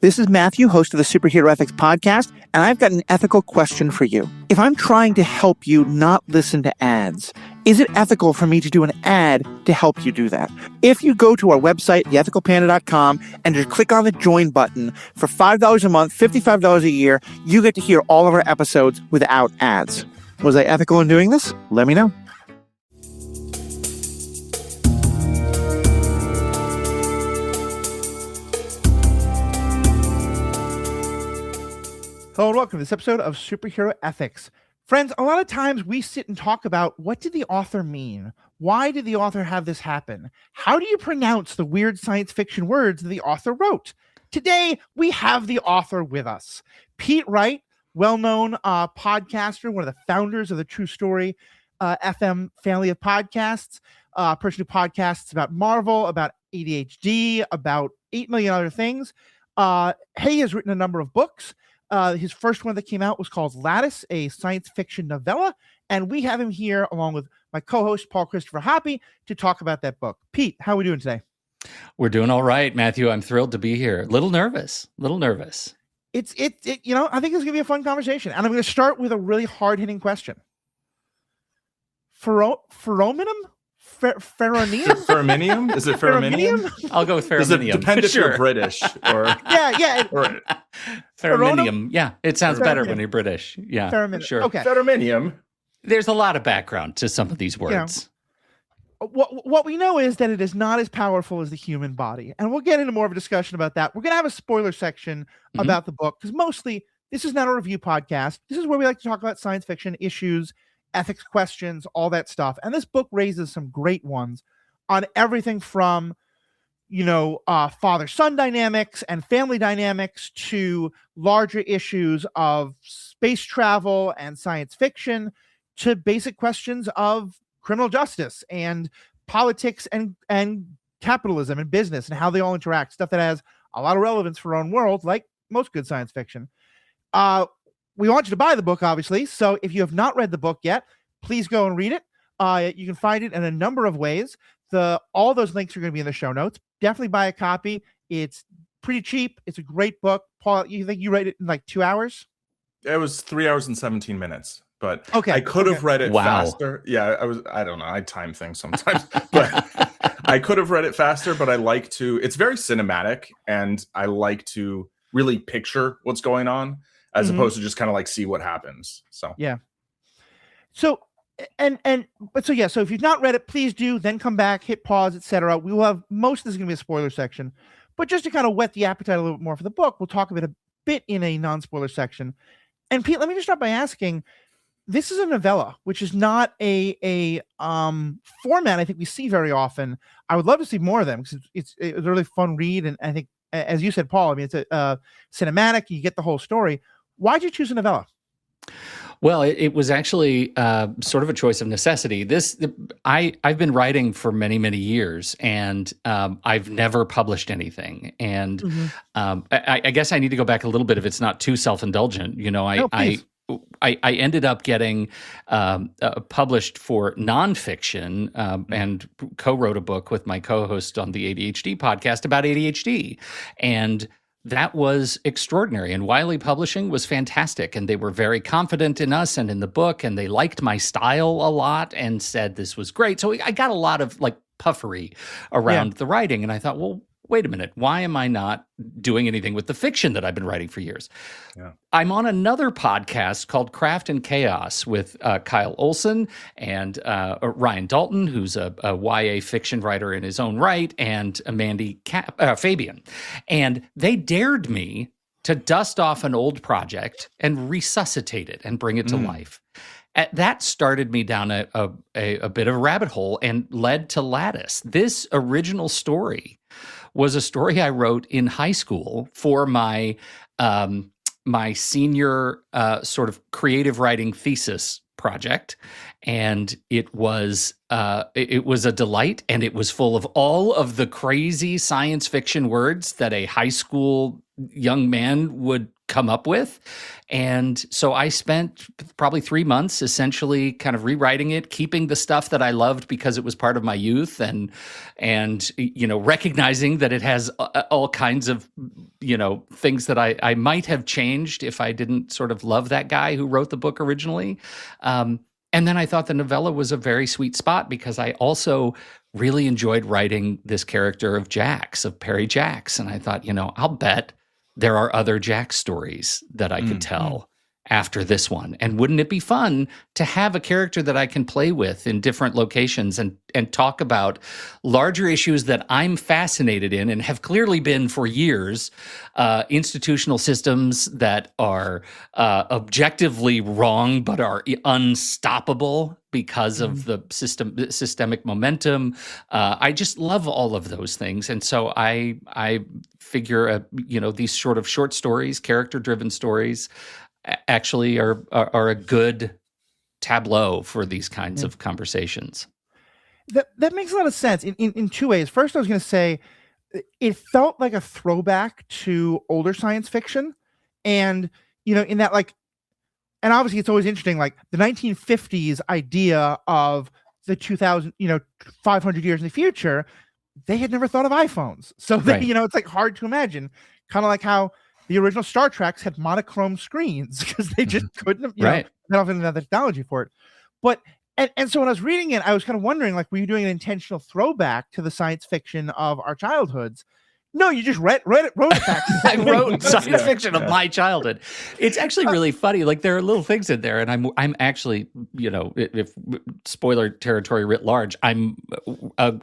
This is Matthew, host of the Superhero Ethics Podcast, and I've got an ethical question for you. If I'm trying to help you not listen to ads, is it ethical for me to do an ad to help you do that? If you go to our website, theethicalpanda.com, and just click on the join button, for $5 a month, $55 a year, you get to hear all of our episodes without ads. Was I ethical in doing this? Let me know. Hello and welcome to this episode of Superhero Ethics. Friends, a lot of times we sit and talk about what did the author mean? Why did the author have this happen? How do you pronounce the weird science fiction words that the author wrote? Today, we have the author with us. Pete Wright, well-known podcaster, one of the founders of the TruStory FM family of podcasts, a person who podcasts about Marvel, about ADHD, about 8 million other things. He has written a number of books. His first one that came out was called Lattice, a science fiction novella, and we have him here along with my co-host Paul Christopher Hoppy to talk about that book. Pete, how are we doing today? We're doing all right, Matthew. I'm thrilled to be here. Little nervous. It's you know, I think it's gonna be a fun conversation, and I'm going to start with a really hard-hitting question. Ferrominum? Ferrominium? Is it ferrominium? I'll go with ferrominium. Does it depend if you're British or or ferrominium? Yeah, it sounds better when you're British. Yeah, sure. Okay, ferrominium. There's a lot of background to some of these words. You know, what we know is that it is not as powerful as the human body, and we'll get into more of a discussion about that. We're going to have a spoiler section about the book because mostly this is not a review podcast. This is where we like to talk about science fiction issues, ethics questions, all that stuff. And this book raises some great ones on everything from, father-son dynamics and family dynamics to larger issues of space travel and science fiction to basic questions of criminal justice and politics and capitalism and business and how they all interact, stuff that has a lot of relevance for our own world, like most good science fiction. We want you to buy the book, obviously. So if you have not read the book yet, please go and read it. You can find it in a number of ways. All those links are going to be in the show notes. Definitely buy a copy. It's pretty cheap. It's a great book. Paul, you think you read it in like 2 hours? It was 3 hours and 17 minutes. But okay, I could have read it faster. Yeah, I don't know. I time things sometimes. But I could have read it faster, but it's very cinematic, and I like to really picture what's going on, as opposed to just kind of like see what happens. So yeah. So so if you've not read it, please do. Then come back, hit pause, etc. We will have most of this is going to be a spoiler section, but just to kind of whet the appetite a little bit more for the book, we'll talk a bit in a non-spoiler section. And Pete, let me just start by asking: this is a novella, which is not a format I think we see very often. I would love to see more of them because it's a really fun read, and I think, as you said, Paul, I mean, it's a cinematic. You get the whole story. Why'd you choose a novella? Well, it was actually sort of a choice of necessity. I've been writing for many, many years, and I've never published anything. And I guess I need to go back a little bit if it's not too self-indulgent. I ended up getting published for nonfiction and co-wrote a book with my co-host on the ADHD podcast about ADHD. And that was extraordinary. And Wiley Publishing was fantastic. And they were very confident in us and in the book. And they liked my style a lot and said this was great. So I got a lot of like puffery around the writing. And I thought, well, wait a minute, why am I not doing anything with the fiction that I've been writing for years? Yeah. I'm on another podcast called Craft and Chaos with Kyle Olson and Ryan Dalton, who's a YA fiction writer in his own right, and Mandy Fabian. And they dared me to dust off an old project and resuscitate it and bring it to life. That started me down a bit of a rabbit hole and led to Lattice. This original story was a story I wrote in high school for my my senior sort of creative writing thesis project, and it was a delight, and it was full of all of the crazy science fiction words that a high school young man would come up with. And so I spent probably 3 months essentially kind of rewriting it, keeping the stuff that I loved because it was part of my youth, and recognizing that it has all kinds of things that I might have changed if I didn't sort of love that guy who wrote the book originally. And then I thought the novella was a very sweet spot because I also really enjoyed writing this character of Jax, of Perry Jax. And I thought, I'll bet there are other Jax stories that I could tell after this one. And wouldn't it be fun to have a character that I can play with in different locations and talk about larger issues that I'm fascinated in and have clearly been for years, institutional systems that are objectively wrong but are unstoppable because of the systemic momentum. I just love all of those things. And so I figure, these sort of short stories, character-driven stories, actually are a good tableau for these kinds of conversations. That makes a lot of sense in two ways. First, I was going to say it felt like a throwback to older science fiction, and in that, like, and obviously it's always interesting, like the 1950s idea of the 500 years in the future. They had never thought of iPhones, so it's like hard to imagine. Kind of like how the original Star Treks had monochrome screens because they just couldn't have, they don't have another technology for it. But and so when I was reading it, I was kind of wondering, like, were you doing an intentional throwback to the science fiction of our childhoods? No, you just wrote it back. I wrote science fiction of my childhood. It's actually really funny. Like, there are little things in there, and I'm actually, if spoiler territory writ large, I'm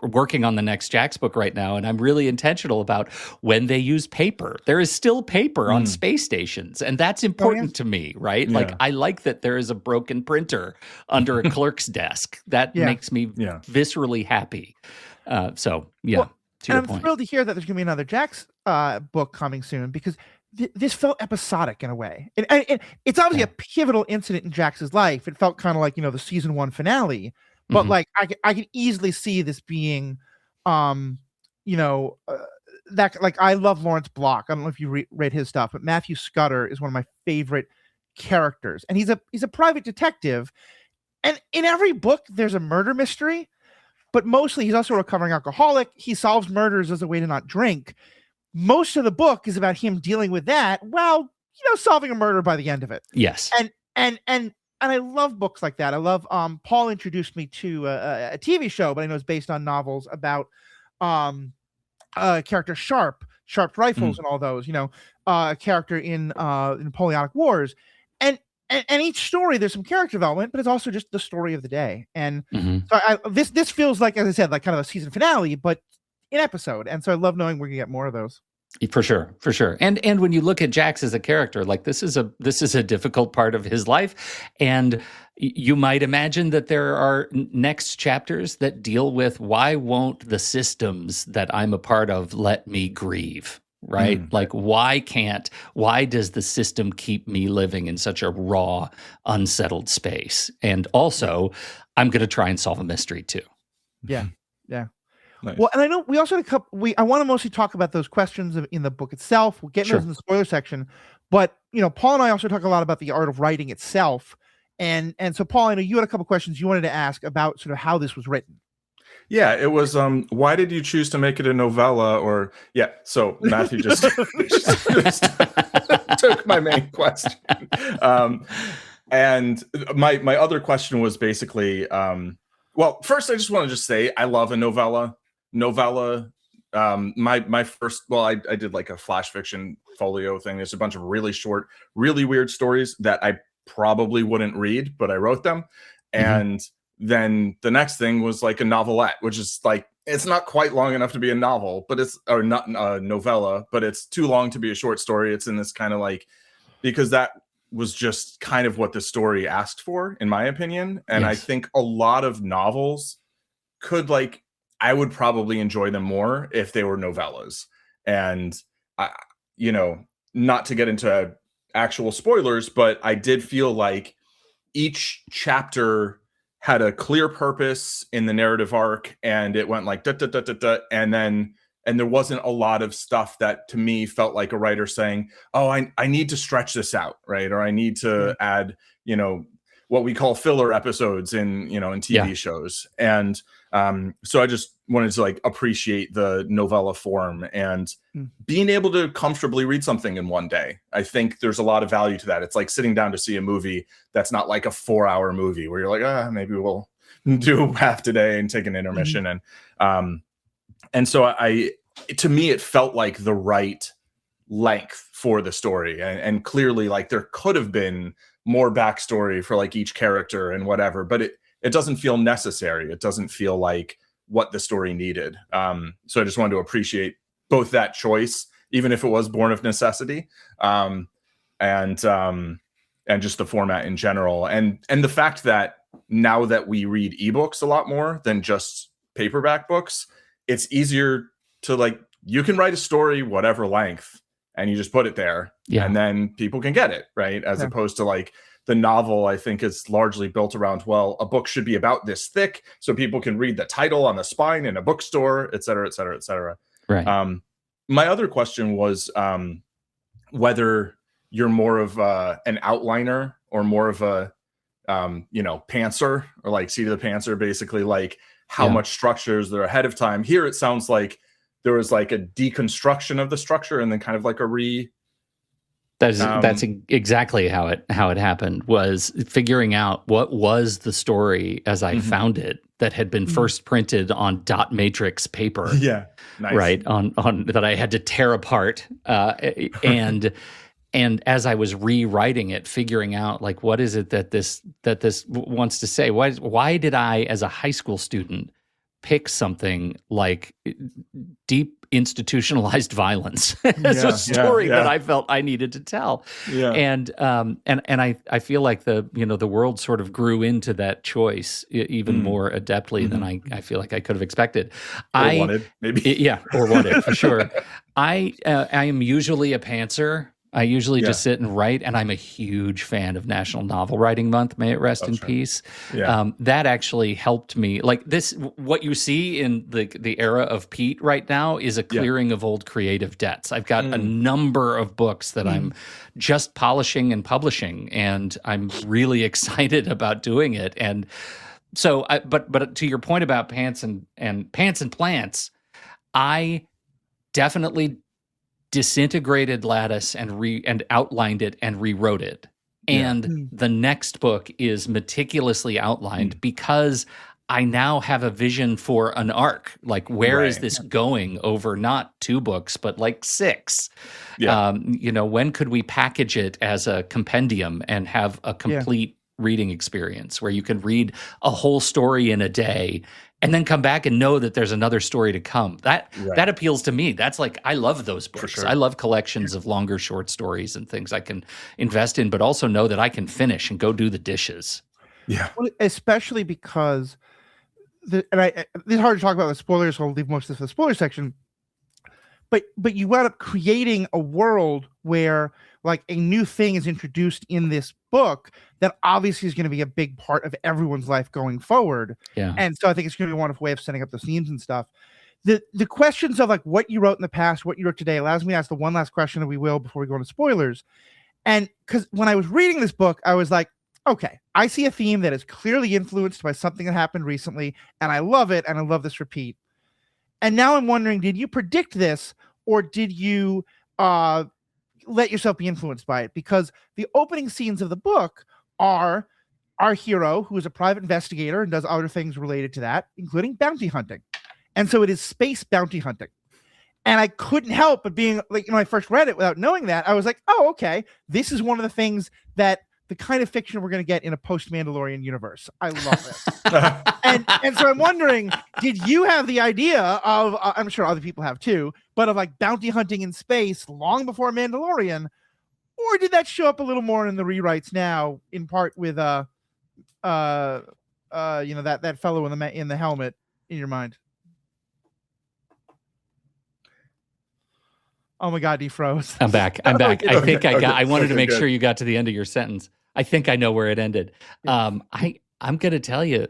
working on the next Jax book right now, and I'm really intentional about when they use paper. There is still paper on space stations, and that's important to me, right? Yeah. Like, I like that there is a broken printer under a clerk's desk. That makes me viscerally happy. Well, and I'm thrilled to hear that there's going to be another Jax book coming soon, because this felt episodic in a way. And it's obviously a pivotal incident in Jax's life. It felt kind of like, the season 1 finale. But like I can easily see this being, that, like, I love Lawrence Block. I don't know if you read his stuff, but Matthew Scudder is one of my favorite characters. And he's a private detective. And in every book, there's a murder mystery. But mostly, he's also a recovering alcoholic. He solves murders as a way to not drink. Most of the book is about him dealing with that, solving a murder by the end of it. Yes. And I love books like that. I love, Paul introduced me to a TV show, but I know it's based on novels about character Sharp Rifles and all those, a character in Napoleonic Wars. And each story, there's some character development, but it's also just the story of the day. And so this feels like, as I said, like kind of a season finale, but an episode. And so I love knowing we're gonna get more of those. For sure. And when you look at Jax as a character, like, this is a difficult part of his life, and you might imagine that there are next chapters that deal with, why won't the systems that I'm a part of let me grieve? Right? Like, why does the system keep me living in such a raw, unsettled space? And also, I'm going to try and solve a mystery too. Yeah. Nice. Well, and I know we also had a couple, I want to mostly talk about those questions in the book itself. We'll get those in the spoiler section. But, Paul and I also talk a lot about the art of writing itself. And so, Paul, I know you had a couple questions you wanted to ask about sort of how this was written. Yeah, it was, why did you choose to make it a novella? So Matthew just took my main question. And my other question was basically, first I just want to just say I love a novella. My first, I did like a flash fiction folio thing. There's a bunch of really short, really weird stories that I probably wouldn't read, but I wrote them. And then the next thing was like a novelette, which is like, it's not quite long enough to be a novel, or not a novella, but it's too long to be a short story. It's in this kind of like, because that was just kind of what the story asked for, in my opinion. And I think a lot of novels could, like, I would probably enjoy them more if they were novellas. And, not to get into actual spoilers, but I did feel like each chapter had a clear purpose in the narrative arc, and it went like da, da, da, da, da, and then And there wasn't a lot of stuff that to me felt like a writer saying, oh, I need to stretch this out, right? Or I need to add, what we call filler episodes in TV shows. And so I just wanted to like appreciate the novella form and being able to comfortably read something in one day. I think there's a lot of value to that. It's like sitting down to see a movie that's not like a 4-hour movie where you're like, maybe we'll do half today and take an intermission. And so to me, it felt like the right length for the story. And clearly, like, there could have been more backstory for like each character and whatever, but it doesn't feel necessary. It doesn't feel like what the story needed. So I just wanted to appreciate both that choice, even if it was born of necessity, and just the format in general. And the fact that now that we read ebooks a lot more than just paperback books, it's easier to like, you can write a story, whatever length, and you just put it there and then people can get it, right? As opposed to like the novel, I think is largely built around, well, a book should be about this thick so people can read the title on the spine in a bookstore, et cetera, et cetera, et cetera. Right. My other question was whether you're more of an outliner or more of a, pantser, or like seat of the pantser, basically, like how much structure is there ahead of time. Here it sounds like there was like a deconstruction of the structure and then kind of like a that's exactly how it happened, was figuring out what was the story as I found it that had been first printed on dot matrix paper. Yeah. Nice. Right. On that I had to tear apart. And as I was rewriting it, figuring out like, what is it that this wants to say? Why did I, as a high school student, pick something like deep institutionalized violence as a story that I felt I needed to tell? Yeah. And I feel like the world sort of grew into that choice even more adeptly than I feel like I could have expected. Or wanted, maybe. Or wanted, for sure. I am usually a pantser. I usually just sit and write, and I'm a huge fan of National Novel Writing Month. May it rest in peace. Yeah. That actually helped me. Like this, what you see in the era of Pete right now is a clearing of old creative debts. I've got a number of books that I'm just polishing and publishing, and I'm really excited about doing it. And so, but to your point about pants and plants, I definitely disintegrated Lattice and outlined it and rewrote it. And the next book is meticulously outlined because I now have a vision for an arc. Like, where is this going over not 2 books, but like 6? Yeah. When could we package it as a compendium and have a complete reading experience where you can read a whole story in a day and then come back and know that there's another story to come? That appeals to me. That's like, I love those books. Sure. I love collections of longer short stories and things I can invest in, but also know that I can finish and go do the dishes. Yeah. Well, especially because this is hard to talk about with spoilers, so I'll leave most of this for the spoiler section. But you wound up creating a world where like a new thing is introduced in this book that obviously is going to be a big part of everyone's life going forward. Yeah. And so I think it's going to be a wonderful way of setting up the themes and stuff. The questions of like what you wrote in the past, what you wrote today, allows me to ask the one last question that we will before we go into spoilers. And because when I was reading this book, I was like, okay, I see a theme that is clearly influenced by something that happened recently, and I love it, and I love this repeat. And now I'm wondering, did you predict this, or did you let yourself be influenced by it? Because the opening scenes of the book are our hero, who is a private investigator and does other things related to that, including bounty hunting. And so it is space bounty hunting. And I couldn't help but being like, when I first read it without knowing that, I was like, oh, okay, this is one of the things that the kind of fiction we're going to get in a post-Mandalorian universe. I love it. and so I'm wondering, did you have the idea of, I'm sure other people have too, but of like bounty hunting in space long before Mandalorian, or did that show up a little more in the rewrites now, in part with that fellow in the helmet in your mind? Oh my God, he froze. I'm back. I wanted to make sure you got to the end of your sentence. I think I know where it ended. I'm going to tell you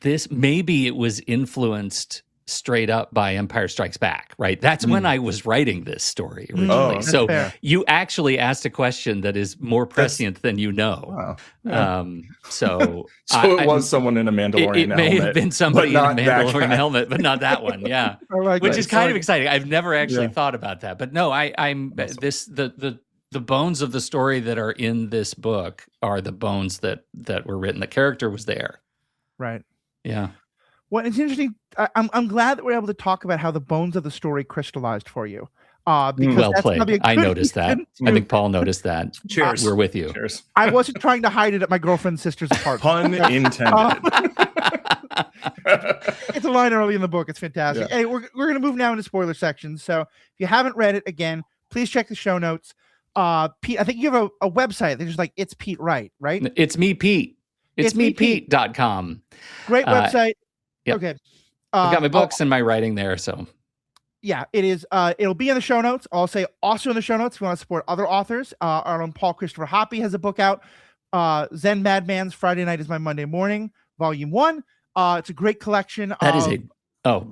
this. Maybe it was influenced straight up by Empire Strikes Back, right? That's when I was writing this story originally. Oh, so fair. you actually asked a question that is more prescient than you know. Wow. Yeah. So it was someone in a Mandalorian it may helmet, have been somebody in a but not that Mandalorian guy. helmet, but not that one. Yeah, like which that. is kind of exciting. I've never actually thought about that, but no, I'm Awesome. the bones of the story that are in this book are the bones that were written. The character was there. Right. Yeah. Well, it's interesting. I'm glad that we're able to talk about how the bones of the story crystallized for you. Because Well that's played. probably a I good noticed that. reason I to- think Paul noticed that. Cheers. We're with you. Cheers. I wasn't trying to hide it at my girlfriend's sister's apartment. Pun intended. It's a line early in the book. It's fantastic. Yeah. Hey, we're going to move now into spoiler sections. So if you haven't read it, again, please check the show notes. Pete, I think you have a website that's just like It's Pete Wright, right? It's me, Pete. It's me, Pete.com. Great website. Yep. Okay. I've got my books and my writing there. So Yeah, it is. It'll be in the show notes. I'll say also in the show notes if you want to support other authors. Our own Paul Christopher Hoppy has a book out. Zen Madman's Friday Night is My Monday Morning, Volume 1. It's a great collection. that is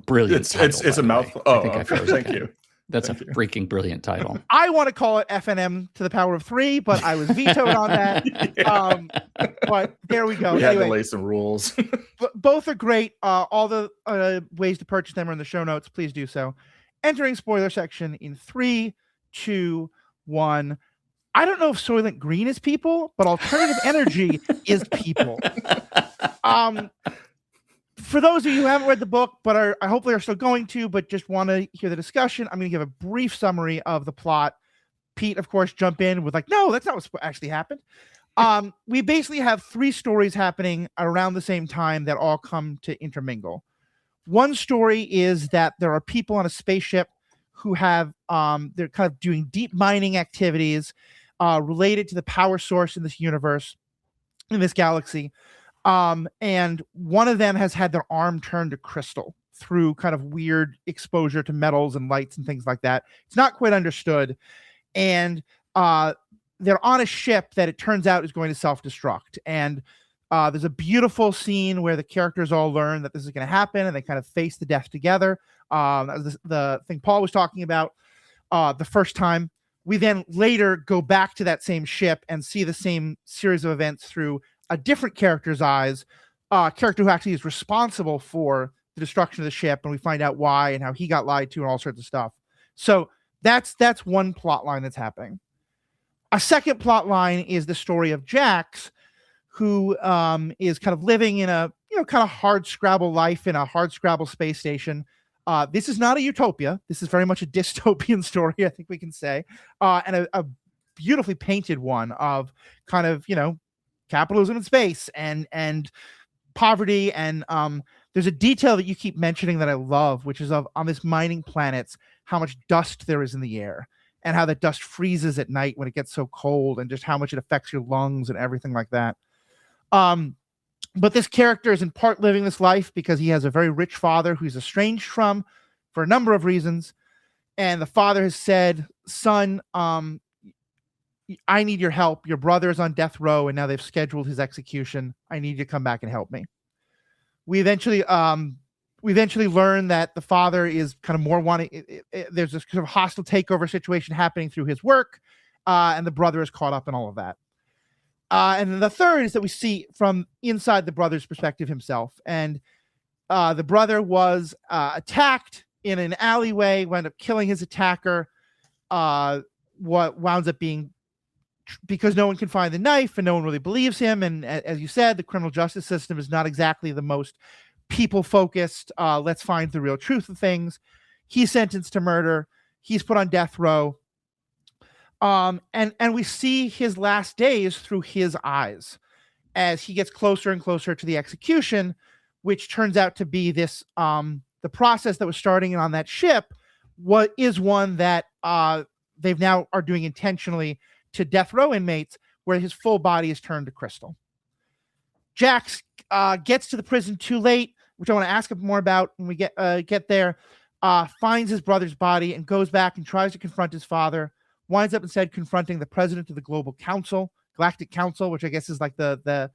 brilliant. It's title, a by the mouthful. way. Oh, I think I okay. froze Thank it. you. That's Thank a you. freaking brilliant title. I want to call it FNM to the power of 3, but I was vetoed on that. But there we go. We had to Anyway, lay some rules. both are great. All the ways to purchase them are in the show notes. Please do so. Entering spoiler section in 3, 2, 1. I don't know if Soylent Green is people, but alternative energy is people. For those of you who haven't read the book, but I hopefully are still going to, but just want to hear the discussion, I'm going to give a brief summary of the plot. Pete, of course, jump in with like, no, that's not what actually happened. We basically have 3 stories happening around the same time that all come to intermingle. One story is that there are people on a spaceship who have, they're kind of doing deep mining activities related to the power source in this universe, in this galaxy. And one of them has had their arm turned to crystal through kind of weird exposure to metals and lights and things like that. It's not quite understood. And they're on a ship that it turns out is going to self-destruct. And there's a beautiful scene where the characters all learn that this is going to happen and they kind of face the death together. That was the thing Paul was talking about the first time. We then later go back to that same ship and see the same series of events through a different character's eyes, character who actually is responsible for the destruction of the ship, and we find out why and how he got lied to and all sorts of stuff. So that's one plot line that's happening. A second plot line is the story of Jax, who is kind of living in a kind of hard scrabble life in a hard scrabble space station. This is not a utopia. This is very much a dystopian story, I think we can say, and a beautifully painted one of kind of capitalism in space and poverty. And there's a detail that you keep mentioning that I love, which is on this mining planets, how much dust there is in the air and how that dust freezes at night when it gets so cold and just how much it affects your lungs and everything like that. But this character is in part living this life because he has a very rich father who he's estranged from for a number of reasons. And the father has said, son, I need your help. Your brother is on death row and now they've scheduled his execution. I need you to come back and help me. We eventually learn that the father is kind of more wanting. There's this kind of hostile takeover situation happening through his work, and the brother is caught up in all of that. And then the third is that we see from inside the brother's perspective himself. And the brother was attacked in an alleyway, wound up killing his attacker. What wounds up being because no one can find the knife and no one really believes him. And as you said, the criminal justice system is not exactly the most people focused. Let's find the real truth of things. He's sentenced to murder. He's put on death row. And we see his last days through his eyes as he gets closer and closer to the execution, which turns out to be this, the process that was starting on that ship is one that they've now are doing intentionally to death row inmates, where his full body is turned to crystal. Jax gets to the prison too late, which I want to ask him more about when we get there, finds his brother's body and goes back and tries to confront his father, winds up instead confronting the president of the Galactic Council, which I guess is like the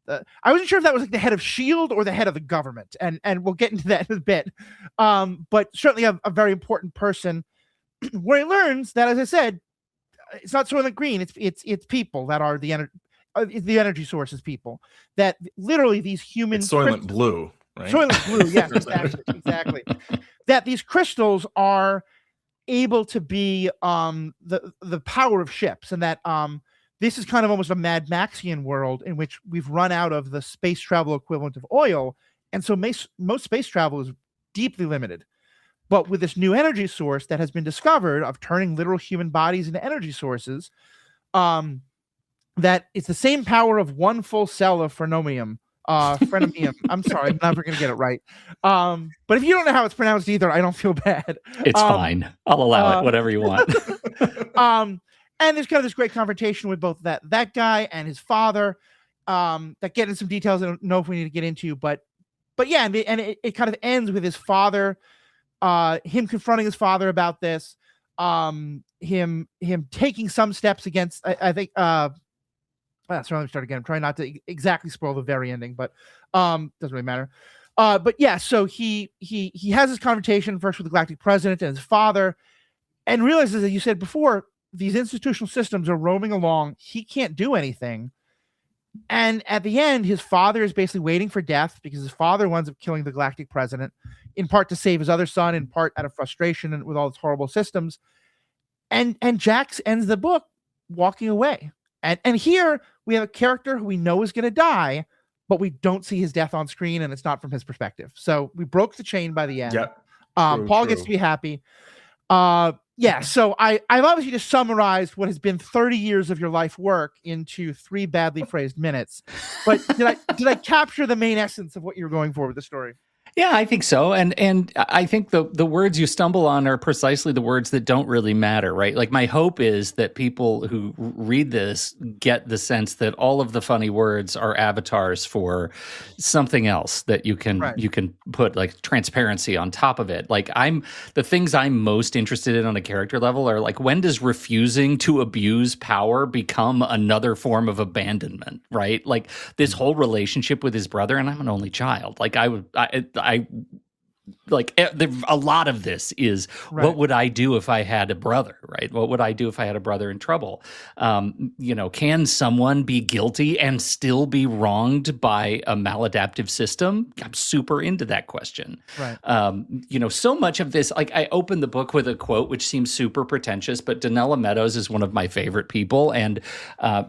I wasn't sure if that was like the head of S.H.I.E.L.D. or the head of the government, and we'll get into that in a bit. But certainly a very important person, where he learns that, as I said, it's not Soylent Green. It's people that are the energy sources. People that literally these human Soylent Blue, right? Soylent Blue, yes, exactly. That these crystals are able to be the power of ships, and that this is kind of almost a Mad Maxian world in which we've run out of the space travel equivalent of oil, and so most space travel is deeply limited. But with this new energy source that has been discovered of turning literal human bodies into energy sources, that it's the same power of one full cell of phrenomium. Phrenomium. I'm sorry, I'm never going to get it right. But if you don't know how it's pronounced either, I don't feel bad. It's fine. I'll allow it, whatever you want. And there's kind of this great confrontation with both that guy and his father, that get into some details I don't know if we need to get into, but yeah, and it kind of ends with his father, him confronting his father about this, him taking some steps against, I think, so let me start again. I'm trying not to exactly spoil the very ending, but doesn't really matter. But yeah, so he has this confrontation first with the Galactic President and his father, and realizes, as you said before, these institutional systems are roaming along. He can't do anything. And at the end, his father is basically waiting for death because his father winds up killing the Galactic President, in part to save his other son, in part out of frustration and with all its horrible systems. And Jax ends the book walking away. And here we have a character who we know is going to die, but we don't see his death on screen, and it's not from his perspective. So we broke the chain by the end. Yep. Paul gets to be happy. Yeah, so I've obviously just summarized what has been 30 years of your life work into 3 badly phrased minutes. But did I capture the main essence of what you were going for with the story? Yeah, I think so. And I think the words you stumble on are precisely the words that don't really matter, right? Like, my hope is that people who read this get the sense that all of the funny words are avatars for something else that you can put, like, transparency on top of it. Like, the things I'm most interested in on a character level are, like, when does refusing to abuse power become another form of abandonment, right? Like, this whole relationship with his brother, and I'm an only child. Like, a lot of this is, right, what would I do if I had a brother, right? What would I do if I had a brother in trouble? Can someone be guilty and still be wronged by a maladaptive system? I'm super into that question. Right. So much of this, like, I opened the book with a quote which seems super pretentious, but Donella Meadows is one of my favorite people, and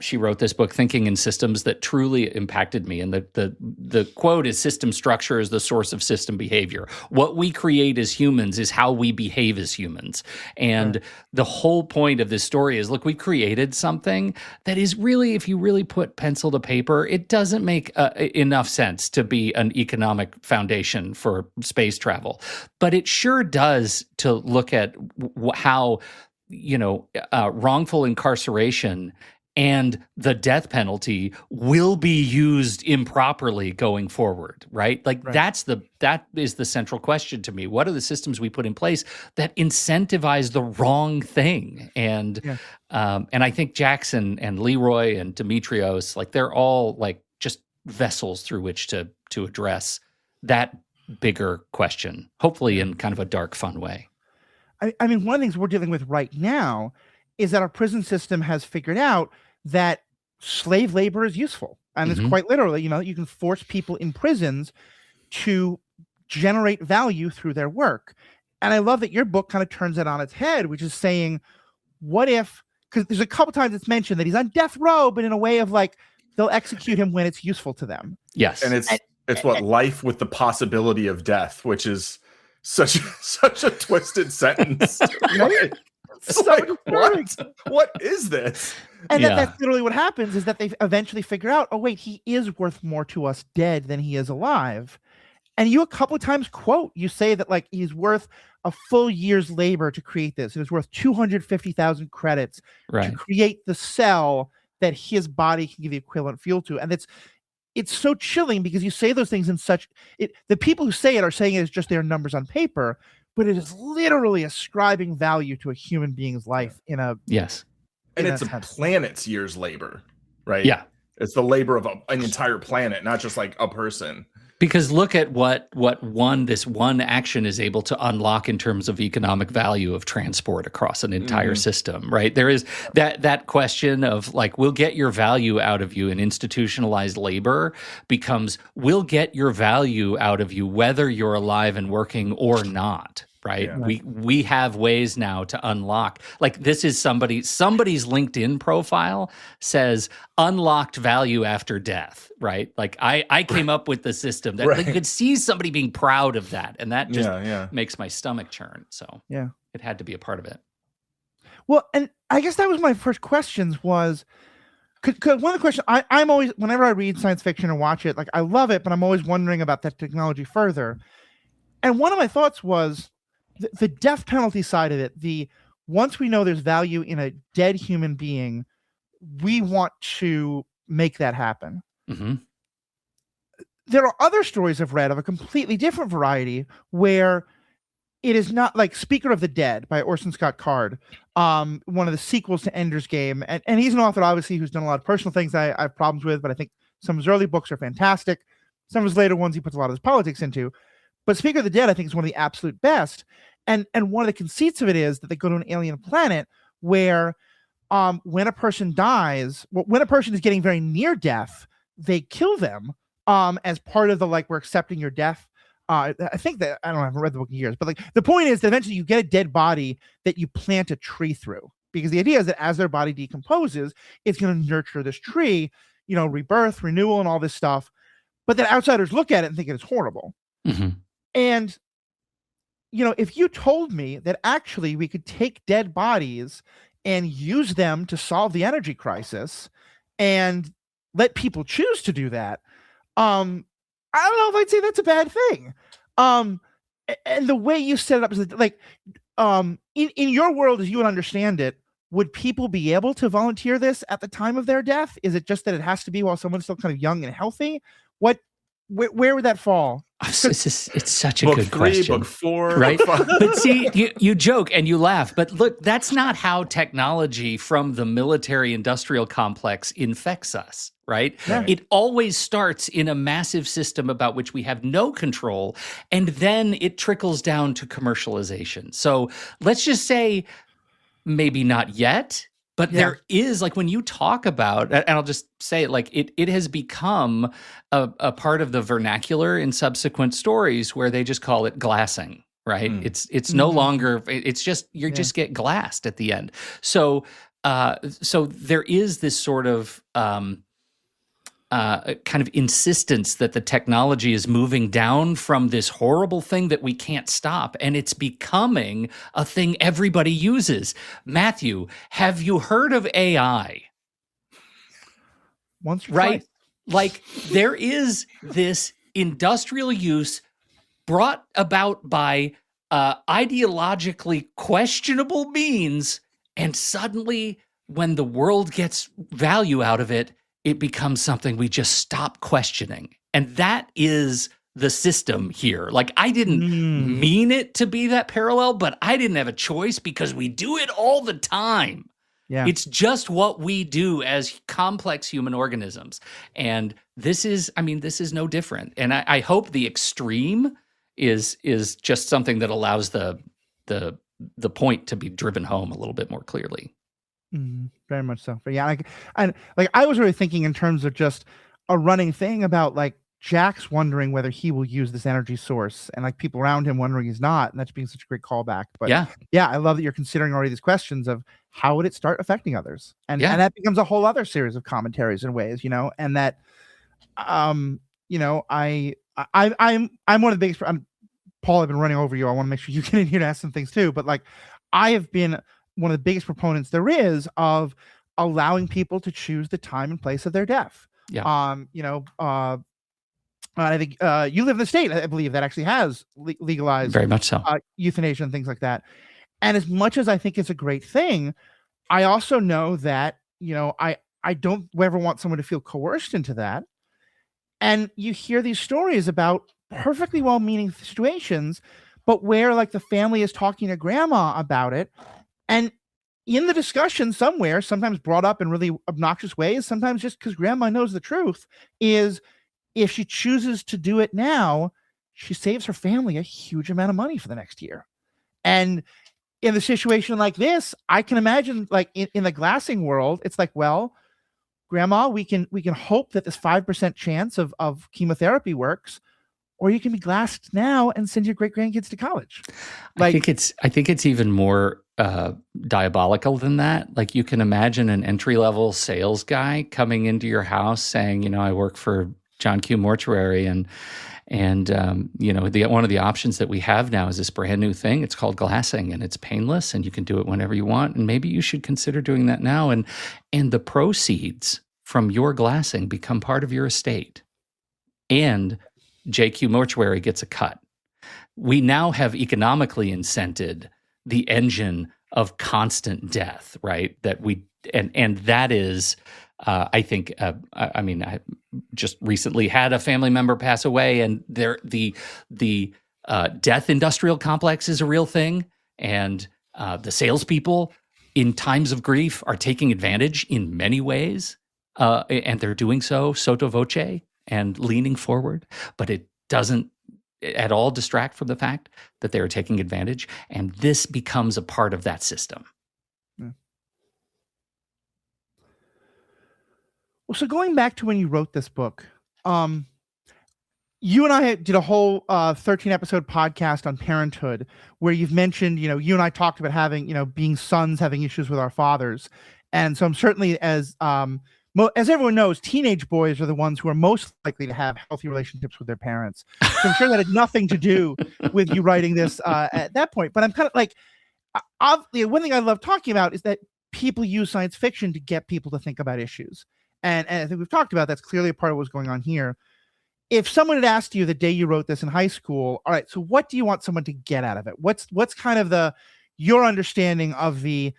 she wrote this book, Thinking in Systems, that truly impacted me. And the quote is, "System structure is the source of system behavior. What we create as humans is how we behave as humans." And the whole point of this story is, look, we created something that is really, if you really put pencil to paper, it doesn't make enough sense to be an economic foundation for space travel. But it sure does to look at how, wrongful incarceration and the death penalty will be used improperly going forward, right? Like, that is the central question to me. What are the systems we put in place that incentivize the wrong thing? And I think Jackson and Leroy and Demetrios, like, they're all, like, just vessels through which to address that bigger question, hopefully in kind of a dark, fun way. I mean, one of the things we're dealing with right now is that our prison system has figured out that slave labor is useful. And it's quite literally, you can force people in prisons to generate value through their work. And I love that your book kind of turns it on its head, which is saying, what if, because there's a couple times it's mentioned that he's on death row, but in a way of, like, they'll execute him when it's useful to them. Yes. And it's life with the possibility of death, which is such a twisted sentence. Right? It's like, what is this? And that's literally what happens, is that they eventually figure out, oh, wait, he is worth more to us dead than he is alive. And you a couple of times you say that, like, he's worth a full year's labor to create this. It was worth 250,000 credits to create the cell that his body can give the equivalent fuel to. And it's so chilling because you say those things in the people who say it are saying it as just their numbers on paper, but it is literally ascribing value to a human being's life in a and it's a planet's year's labor, right? Yeah. It's the labor of an entire planet, not just like a person. Because look at what this one action is able to unlock in terms of economic value of transport across an entire system, right? There is that question of like, we'll get your value out of you, and institutionalized labor becomes, we'll get your value out of you whether you're alive and working or not. Right. Yeah. We have ways now to unlock, like, this is somebody's LinkedIn profile says unlocked value after death. Right. Like I came up with the system that you could see somebody being proud of that. And that just makes my stomach churn. So it had to be a part of it. Well, and I guess that was my first questions was, because one of the questions I'm always, whenever I read science fiction or watch it, like I love it, but I'm always wondering about that technology further. And one of my thoughts was, the death penalty side of it, once we know there's value in a dead human being, we want to make that happen. Mm-hmm. There are other stories I've read of a completely different variety where it is not, like Speaker of the Dead by Orson Scott Card, one of the sequels to Ender's Game. And he's an author, obviously, who's done a lot of personal things I have problems with, but I think some of his early books are fantastic. Some of his later ones he puts a lot of his politics into. But Speaker of the Dead, I think, is one of the absolute best. And one of the conceits of it is that they go to an alien planet where when a person dies, when a person is getting very near death, they kill them as part of the, like, we're accepting your death. I think that, I haven't read the book in years, but like the point is that eventually you get a dead body that you plant a tree through, because the idea is that as their body decomposes, it's going to nurture this tree, rebirth, renewal, and all this stuff. But then outsiders look at it and think it's horrible. Mm-hmm. And if you told me that actually we could take dead bodies and use them to solve the energy crisis and let people choose to do that, I don't know if I'd say that's a bad thing. And the way you set it up is like, in your world, as you would understand it, would people be able to volunteer this at the time of their death? Is it just that it has to be while someone's still kind of young and healthy? Where would that fall? It's such a book good 3, question. Book 4, right? Book 5. But see, you joke and you laugh, but look, that's not how technology from the military-industrial complex infects us, right? Yeah. It always starts in a massive system about which we have no control, and then it trickles down to commercialization. So let's just say, maybe not yet, but there is, like, when you talk about, and I'll just say it, like, it has become a part of the vernacular in subsequent stories where they just call it glassing, right? It's no longer, it's just, just get glassed at the end. So there is this sort of kind of insistence that the technology is moving down from this horrible thing that we can't stop, and it's becoming a thing everybody uses. Matthew, have you heard of AI? Once or right? twice. Like, there is this industrial use brought about by ideologically questionable means, and suddenly, when the world gets value out of it, it becomes something we just stop questioning. And that is the system here. Like, I didn't mean it to be that parallel, but I didn't have a choice because we do it all the time. Yeah. It's just what we do as complex human organisms. And this is no different. And I hope the extreme is just something that allows the point to be driven home a little bit more clearly. Very much so. But yeah, I was really thinking in terms of just a running thing about, like, Jack's wondering whether he will use this energy source, and like people around him wondering he's not, and that's being such a great callback. But yeah, I love that you're considering already these questions of how would it start affecting others, and that becomes a whole other series of commentaries and ways, and that, I'm one of the biggest. Paul, I've been running over you. I want to make sure you get in here to ask some things too. But like, I have been one of the biggest proponents there is of allowing people to choose the time and place of their death. Yeah. I think you live in the state, I believe, that actually has legalized very much so euthanasia and things like that. And as much as I think it's a great thing, I also know that, I don't ever want someone to feel coerced into that. And you hear these stories about perfectly well-meaning situations, but where, like, the family is talking to grandma about it, and in the discussion somewhere, sometimes brought up in really obnoxious ways, sometimes just because grandma knows the truth, is if she chooses to do it now, she saves her family a huge amount of money for the next year. And in the situation like this, I can imagine, like in the glassing world, it's like, well, grandma, we can hope that this 5% chance of chemotherapy works, or you can be glassed now and send your great grandkids to college. Like, I think it's even more diabolical than that. Like, you can imagine an entry-level sales guy coming into your house saying, you know, I work for John Q. Mortuary, and you know, one of the options that we have now is this brand new thing. It's called glassing, and it's painless, and you can do it whenever you want. And maybe you should consider doing that now. And the proceeds from your glassing become part of your estate, and JQ Mortuary gets a cut. We now have economically incented the engine of constant death, right? That we and that is, I think. I mean, I just recently had a family member pass away, and the death industrial complex is a real thing, and the salespeople in times of grief are taking advantage in many ways, and they're doing so sotto voce and leaning forward, but it doesn't at all distract from the fact that they are taking advantage, and this becomes a part of that system. Yeah. Well, so going back to when you wrote this book, you and I did a whole 13-episode podcast on parenthood, where you've mentioned, you know, you and I talked about having, you know, being sons having issues with our fathers, and so I'm certainly, as everyone knows, teenage boys are the ones who are most likely to have healthy relationships with their parents. So I'm sure that had nothing to do with you writing this at that point. But I'm kind of like, one thing I love talking about is that people use science fiction to get people to think about issues. And I think we've talked about that's clearly a part of what's going on here. If someone had asked you the day you wrote this in high school, all right, so what do you want someone to get out of it? What's kind of your understanding of the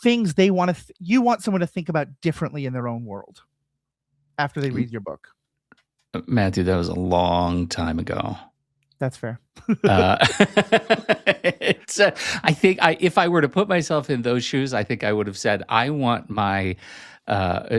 things they want to, you want someone to think about differently in their own world after they read your book? Matthew, that was a long time ago. That's fair. I think if I were to put myself in those shoes, I think I would have said, I want my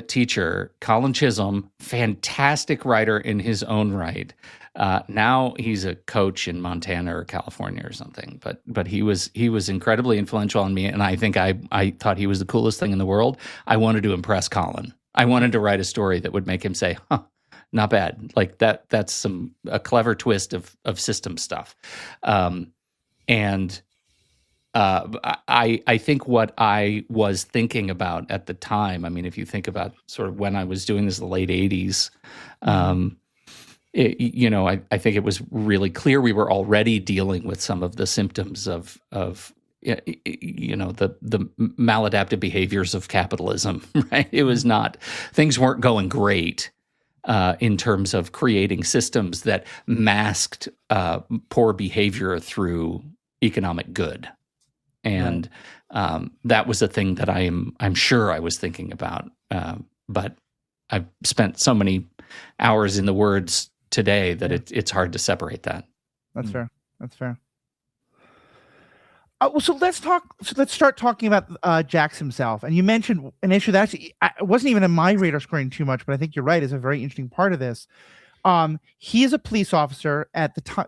teacher, Colin Chisholm, fantastic writer in his own right. Now he's a coach in Montana or California or something, but he was incredibly influential on me, and I think I thought he was the coolest thing in the world. I wanted to impress Colin. I wanted to write a story that would make him say, "Huh, not bad." Like that's a clever twist of system stuff. I think what I was thinking about at the time, I mean, if you think about sort of when I was doing this in the late 80s, I think it was really clear we were already dealing with some of the symptoms of the maladaptive behaviors of capitalism, right? It was not, things weren't going great in terms of creating systems that masked poor behavior through economic good. And that was a thing that I'm sure I was thinking about. But I've spent so many hours in the words today that it's hard to separate that. That's fair. That's fair. Well, so let's start talking about Jax himself. And you mentioned an issue that actually wasn't even in my radar screen too much, but I think you're right, is a very interesting part of this. He is a police officer at the time.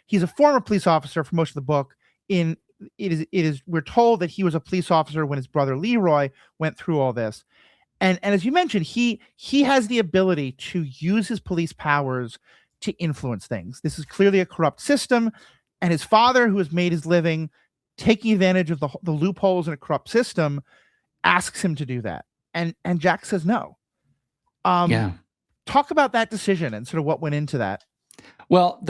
He's a former police officer for most of the book. We're told that he was a police officer when his brother Leroy went through all this. And as you mentioned, he has the ability to use his police powers to influence things. This is clearly a corrupt system, and his father, who has made his living taking advantage of the loopholes in a corrupt system, asks him to do that. And Jax says no. Talk about that decision and sort of what went into that. Well,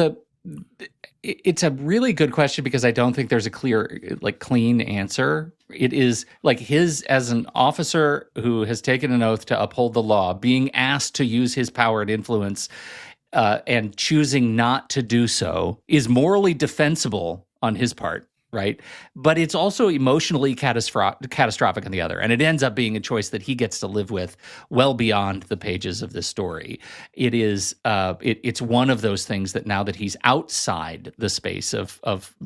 it's a really good question, because I don't think there's a clear, clean answer. It is like as an officer who has taken an oath to uphold the law, being asked to use his power and influence and choosing not to do so is morally defensible on his part. right? But it's also emotionally catastrophic on the other. And it ends up being a choice that he gets to live with well beyond the pages of this story. It is, it's one of those things that now that he's outside the space of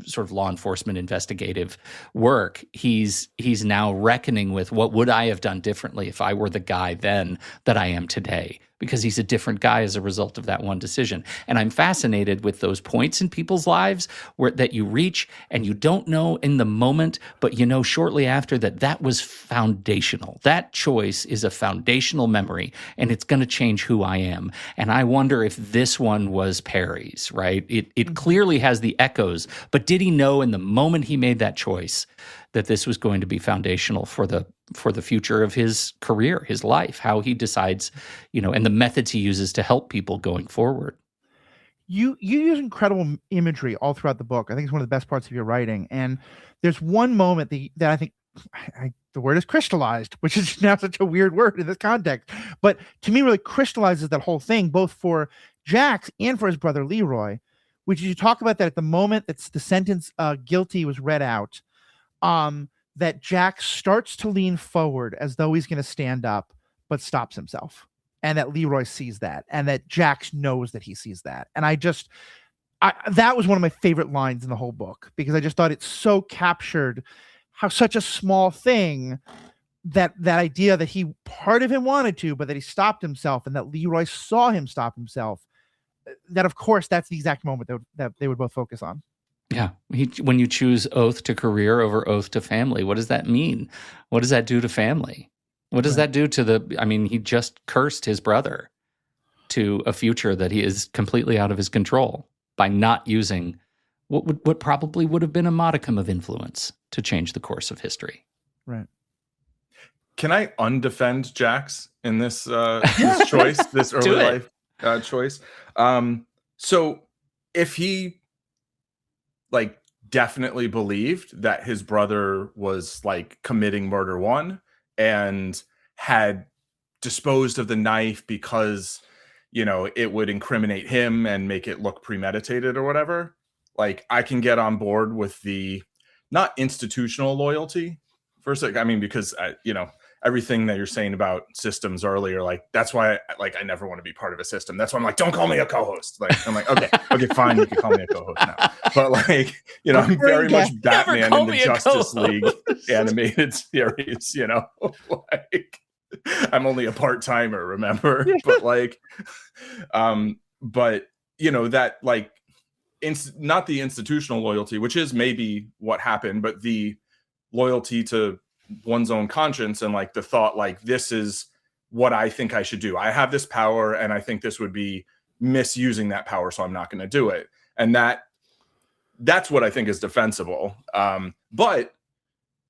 sort of law enforcement investigative work, he's now reckoning with what would I have done differently if I were the guy then that I am today, because he's a different guy as a result of that one decision. And I'm fascinated with those points in people's lives that you reach and you don't know in the moment, but you know shortly after that was foundational. That choice is a foundational memory, and it's going to change who I am. And I wonder if this one was Perry's, right? It clearly has the echoes, but did he know in the moment he made that choice that this was going to be foundational for the future of his career, his life, how he decides, and the methods he uses to help people going forward? You use incredible imagery all throughout the book. I think it's one of the best parts of your writing. And there's one moment that I think the word is crystallized, which is now such a weird word in this context, but to me really crystallizes that whole thing, both for Jax and for his brother Leroy, which is you talk about that at the moment that the sentence guilty was read out, that Jax starts to lean forward as though he's going to stand up, but stops himself. And that Leroy sees that, and that Jax knows that he sees that. And that was one of my favorite lines in the whole book, because I just thought it so captured how such a small thing, that idea that part of him wanted to, but that he stopped himself, and that Leroy saw him stop himself, that of course that's the exact moment that they would both focus on. Yeah. When you choose oath to career over oath to family, what does that mean? What does that do to family? What does that do to he just cursed his brother to a future that he is completely out of his control by not using what probably would have been a modicum of influence to change the course of history. Right. Can I undefend Jax in this choice, this early life choice? So if he definitely believed that his brother was committing murder one and had disposed of the knife because, it would incriminate him and make it look premeditated or whatever, I can get on board with the not institutional loyalty for a second. Because, everything that you're saying about systems earlier, that's why I never want to be part of a system. That's why I'm don't call me a co-host. I'm okay, fine, you can call me a co-host now. But I'm very much Batman in the Justice League animated series, I'm only a part-timer, remember? But that not the institutional loyalty, which is maybe what happened, but the loyalty to one's own conscience and the thought this is what I think I should do. I have this power and I think this would be misusing that power, so I'm not going to do it. And that's what I think is defensible. But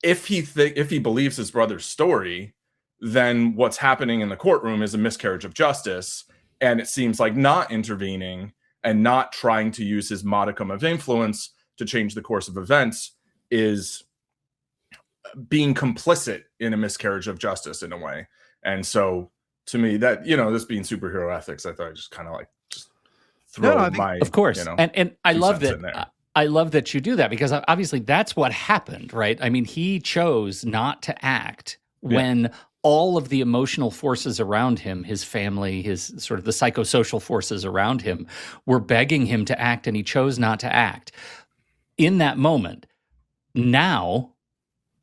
if he believes his brother's story, then what's happening in the courtroom is a miscarriage of justice, and it seems like not intervening and not trying to use his modicum of influence to change the course of events is being complicit in a miscarriage of justice in a way. And so to me, that, this being superhero ethics, I thought I just kind of just throw my, of course. And I love that. I love that you do that, because obviously that's what happened, right? He chose not to act when all of the emotional forces around him, his family, his sort of the psychosocial forces around him, were begging him to act, and he chose not to act. In that moment, now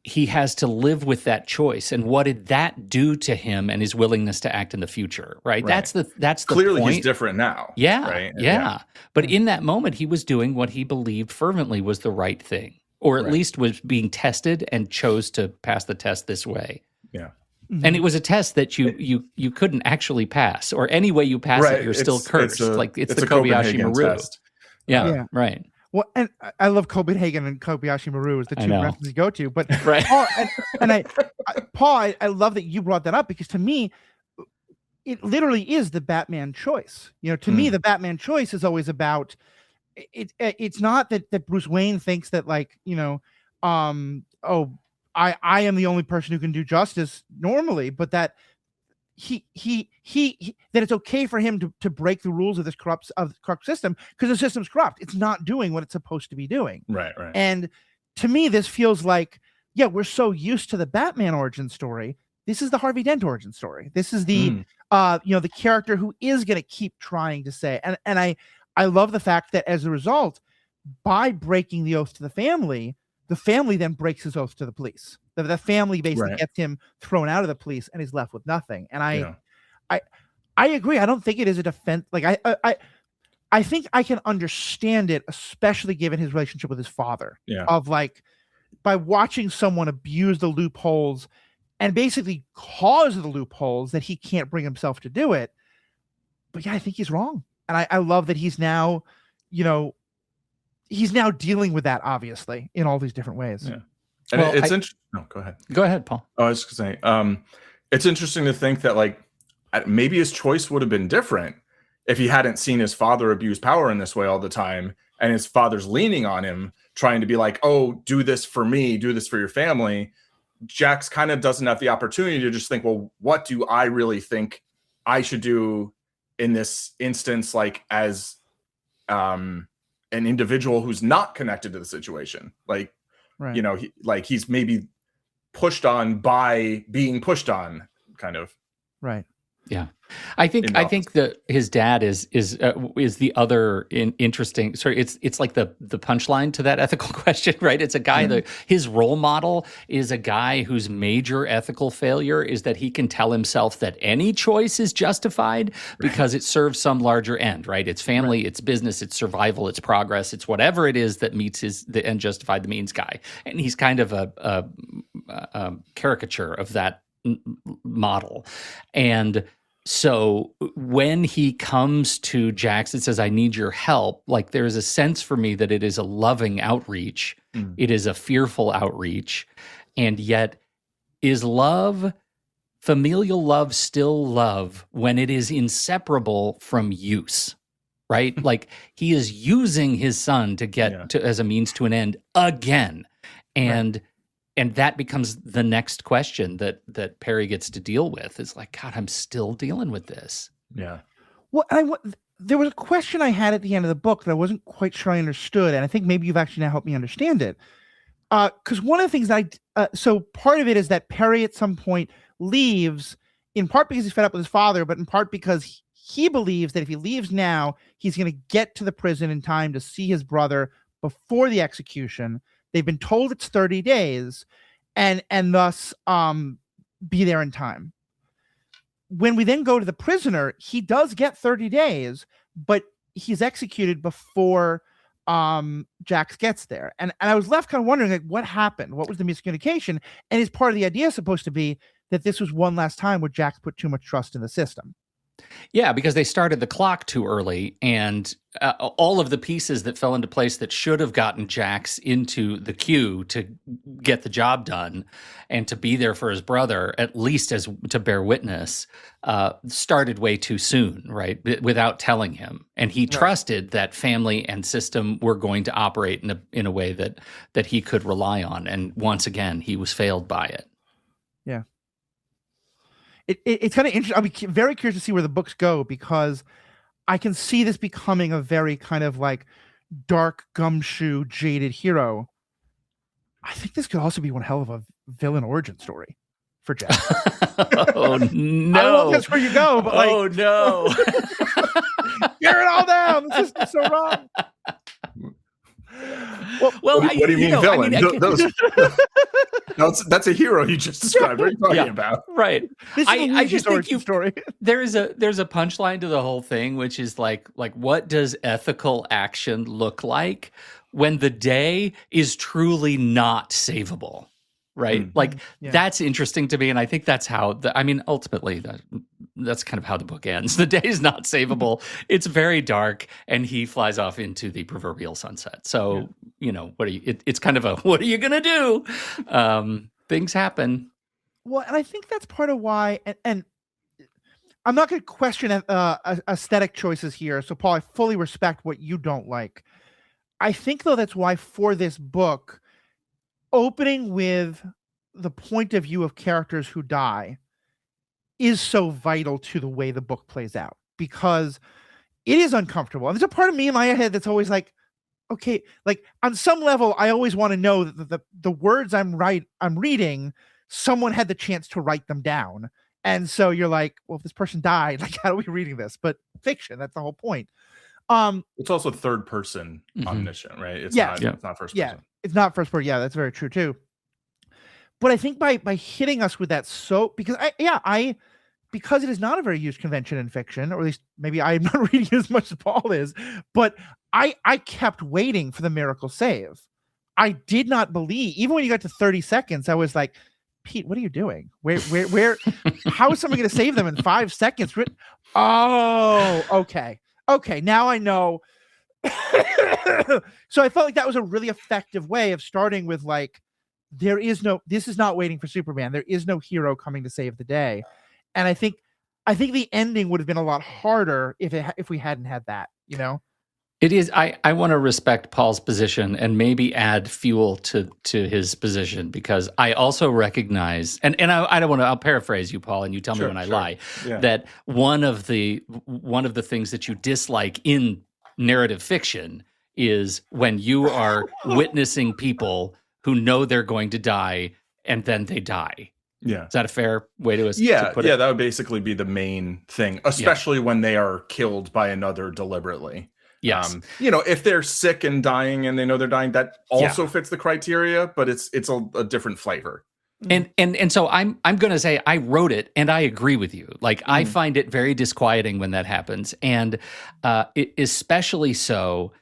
he has to live with that choice, and what did that do to him and his willingness to act in the future? Right. That's the clearly point. He's different now. Yeah, right? Yeah. But in that moment, he was doing what he believed fervently was the right thing, or at least was being tested and chose to pass the test this way. Yeah. Mm-hmm. And it was a test that you couldn't actually pass, or any way you pass it, you're still cursed. It's the Kobayashi Maru test. Yeah, right. Well, and I love Copenhagen and Kobayashi Maru as the two references you go to. But right. Paul, I love that you brought that up, because to me, it literally is the Batman choice. To me, the Batman choice is always about it. It's not that Bruce Wayne thinks that I am the only person who can do justice normally, but that he that it's okay for him to break the rules of this corrupt system, because the system's corrupt. It's not doing what it's supposed to be doing. Right. And to me, this feels like, yeah, we're so used to the Batman origin story. This is the Harvey Dent origin story. This is the the character who is going to keep trying to say, and I love the fact that as a result, by breaking the oath to the family then breaks his oath to the police. The family basically gets him thrown out of the police, and he's left with nothing. And I agree. I don't think it is a defense. Like I think I can understand it, especially given his relationship with his father. Yeah. Of like, by watching someone abuse the loopholes and basically cause the loopholes that he can't bring himself to do it. But yeah, I think he's wrong. And I love that he's now, he's now dealing with that, obviously, in all these different ways. Yeah. And it's interesting. No, go ahead. Go ahead, Paul. Oh, I was just going to say, it's interesting to think that like maybe his choice would have been different if he hadn't seen his father abuse power in this way all the time, and his father's leaning on him, trying to be like, oh, do this for me, do this for your family. Jax kind of doesn't have the opportunity to just think, well, what do I really think I should do in this instance, like as an individual who's not connected to the situation? Like, he's maybe pushed on by being pushed on, kind of. Right. Yeah, I think that his dad is the other interesting. Sorry, it's like the punchline to that ethical question, right? It's a guy that his role model is a guy whose major ethical failure is that he can tell himself that any choice is justified because it serves some larger end, right? It's family, it's business, it's survival, it's progress, it's whatever it is that meets the end justified the means guy, and he's kind of a caricature of that model. And so when he comes to Jax and says, I need your help, like there is a sense for me that it is a loving outreach. It is a fearful outreach. And yet is love, familial love, still love when it is inseparable from use, right? Like he is using his son to get to as a means to an end again. And that becomes the next question that Perry gets to deal with. Is like, God, I'm still dealing with this. Yeah. Well, there was a question I had at the end of the book that I wasn't quite sure I understood, and I think maybe you've actually now helped me understand it. Because one of the things that so part of it is that Perry at some point leaves, in part because he's fed up with his father, but in part because he believes that if he leaves now, he's going to get to the prison in time to see his brother before the execution. They've been told it's 30 days and thus be there in time. When we then go to the prisoner, he does get 30 days, but he's executed before Jax gets there. And I was left kind of wondering, like, what happened? What was the miscommunication? And is part of the idea supposed to be that this was one last time where Jax put too much trust in the system? Yeah, because they started the clock too early, and all of the pieces that fell into place that should have gotten Jax into the queue to get the job done and to be there for his brother, at least as to bear witness, started way too soon, right? Without telling him, and he trusted that family and system were going to operate in a way that he could rely on, and once again, he was failed by it. Yeah. It's kind of interesting. I'll be very curious to see where the books go, because I can see this becoming a very kind of like dark, gumshoe, jaded hero. I think this could also be one hell of a villain origin story for Jack. Oh, no. I don't know if that's where you go, but like, oh, no. tear it all down. The system's so wrong. Well, what do you mean villain? That's a hero you just described. What are you talking about? Right. I just think story. There's a punchline to the whole thing, which is like what does ethical action look like when the day is truly not savable? Right. That's interesting to me. And I think that's how ultimately that's kind of how the book ends. The day is not savable. It's very dark, and he flies off into the proverbial sunset. So, it's kind of a, what are you going to do? Things happen. Well, and I think that's part of why, and I'm not going to question aesthetic choices here. So Paul, I fully respect what you don't like. I think though, that's why for this book, opening with the point of view of characters who die is so vital to the way the book plays out, because it is uncomfortable. And there's a part of me in my head that's always like, okay, like on some level, I always want to know that the words I'm reading, someone had the chance to write them down. And so you're like, well, if this person died, like, how are we reading this? But fiction, that's the whole point. It's also third person omniscient, right? It's not first person. Yeah, it's not first person. Yeah, that's very true too. But I think by hitting us with that, because because it is not a very used convention in fiction, or at least maybe I'm not reading as much as Paul is, but I kept waiting for the miracle save. I did not believe, even when you got to 30 seconds, I was like, Pete, what are you doing? Where how is someone going to save them in 5 seconds? Oh, okay. Okay, now I know. So I felt like that was a really effective way of starting with, like, this is not waiting for Superman. There is no hero coming to save the day. And I think the ending would have been a lot harder if we hadn't had that, you know? It is. I want to respect Paul's position and maybe add fuel to his position, because I also recognize, and I don't want to, I'll paraphrase you, Paul, and you tell me when I lie, that one of the things that you dislike in narrative fiction is when you are witnessing people who know they're going to die and then they die. Yeah. Is that a fair way to put it? Yeah, that would basically be the main thing, especially when they are killed by another deliberately. Yes. If they're sick and dying and they know they're dying, that also fits the criteria, but it's a different flavor. And so I'm going to say I wrote it and I agree with you. Like, I find it very disquieting when that happens, and it, especially so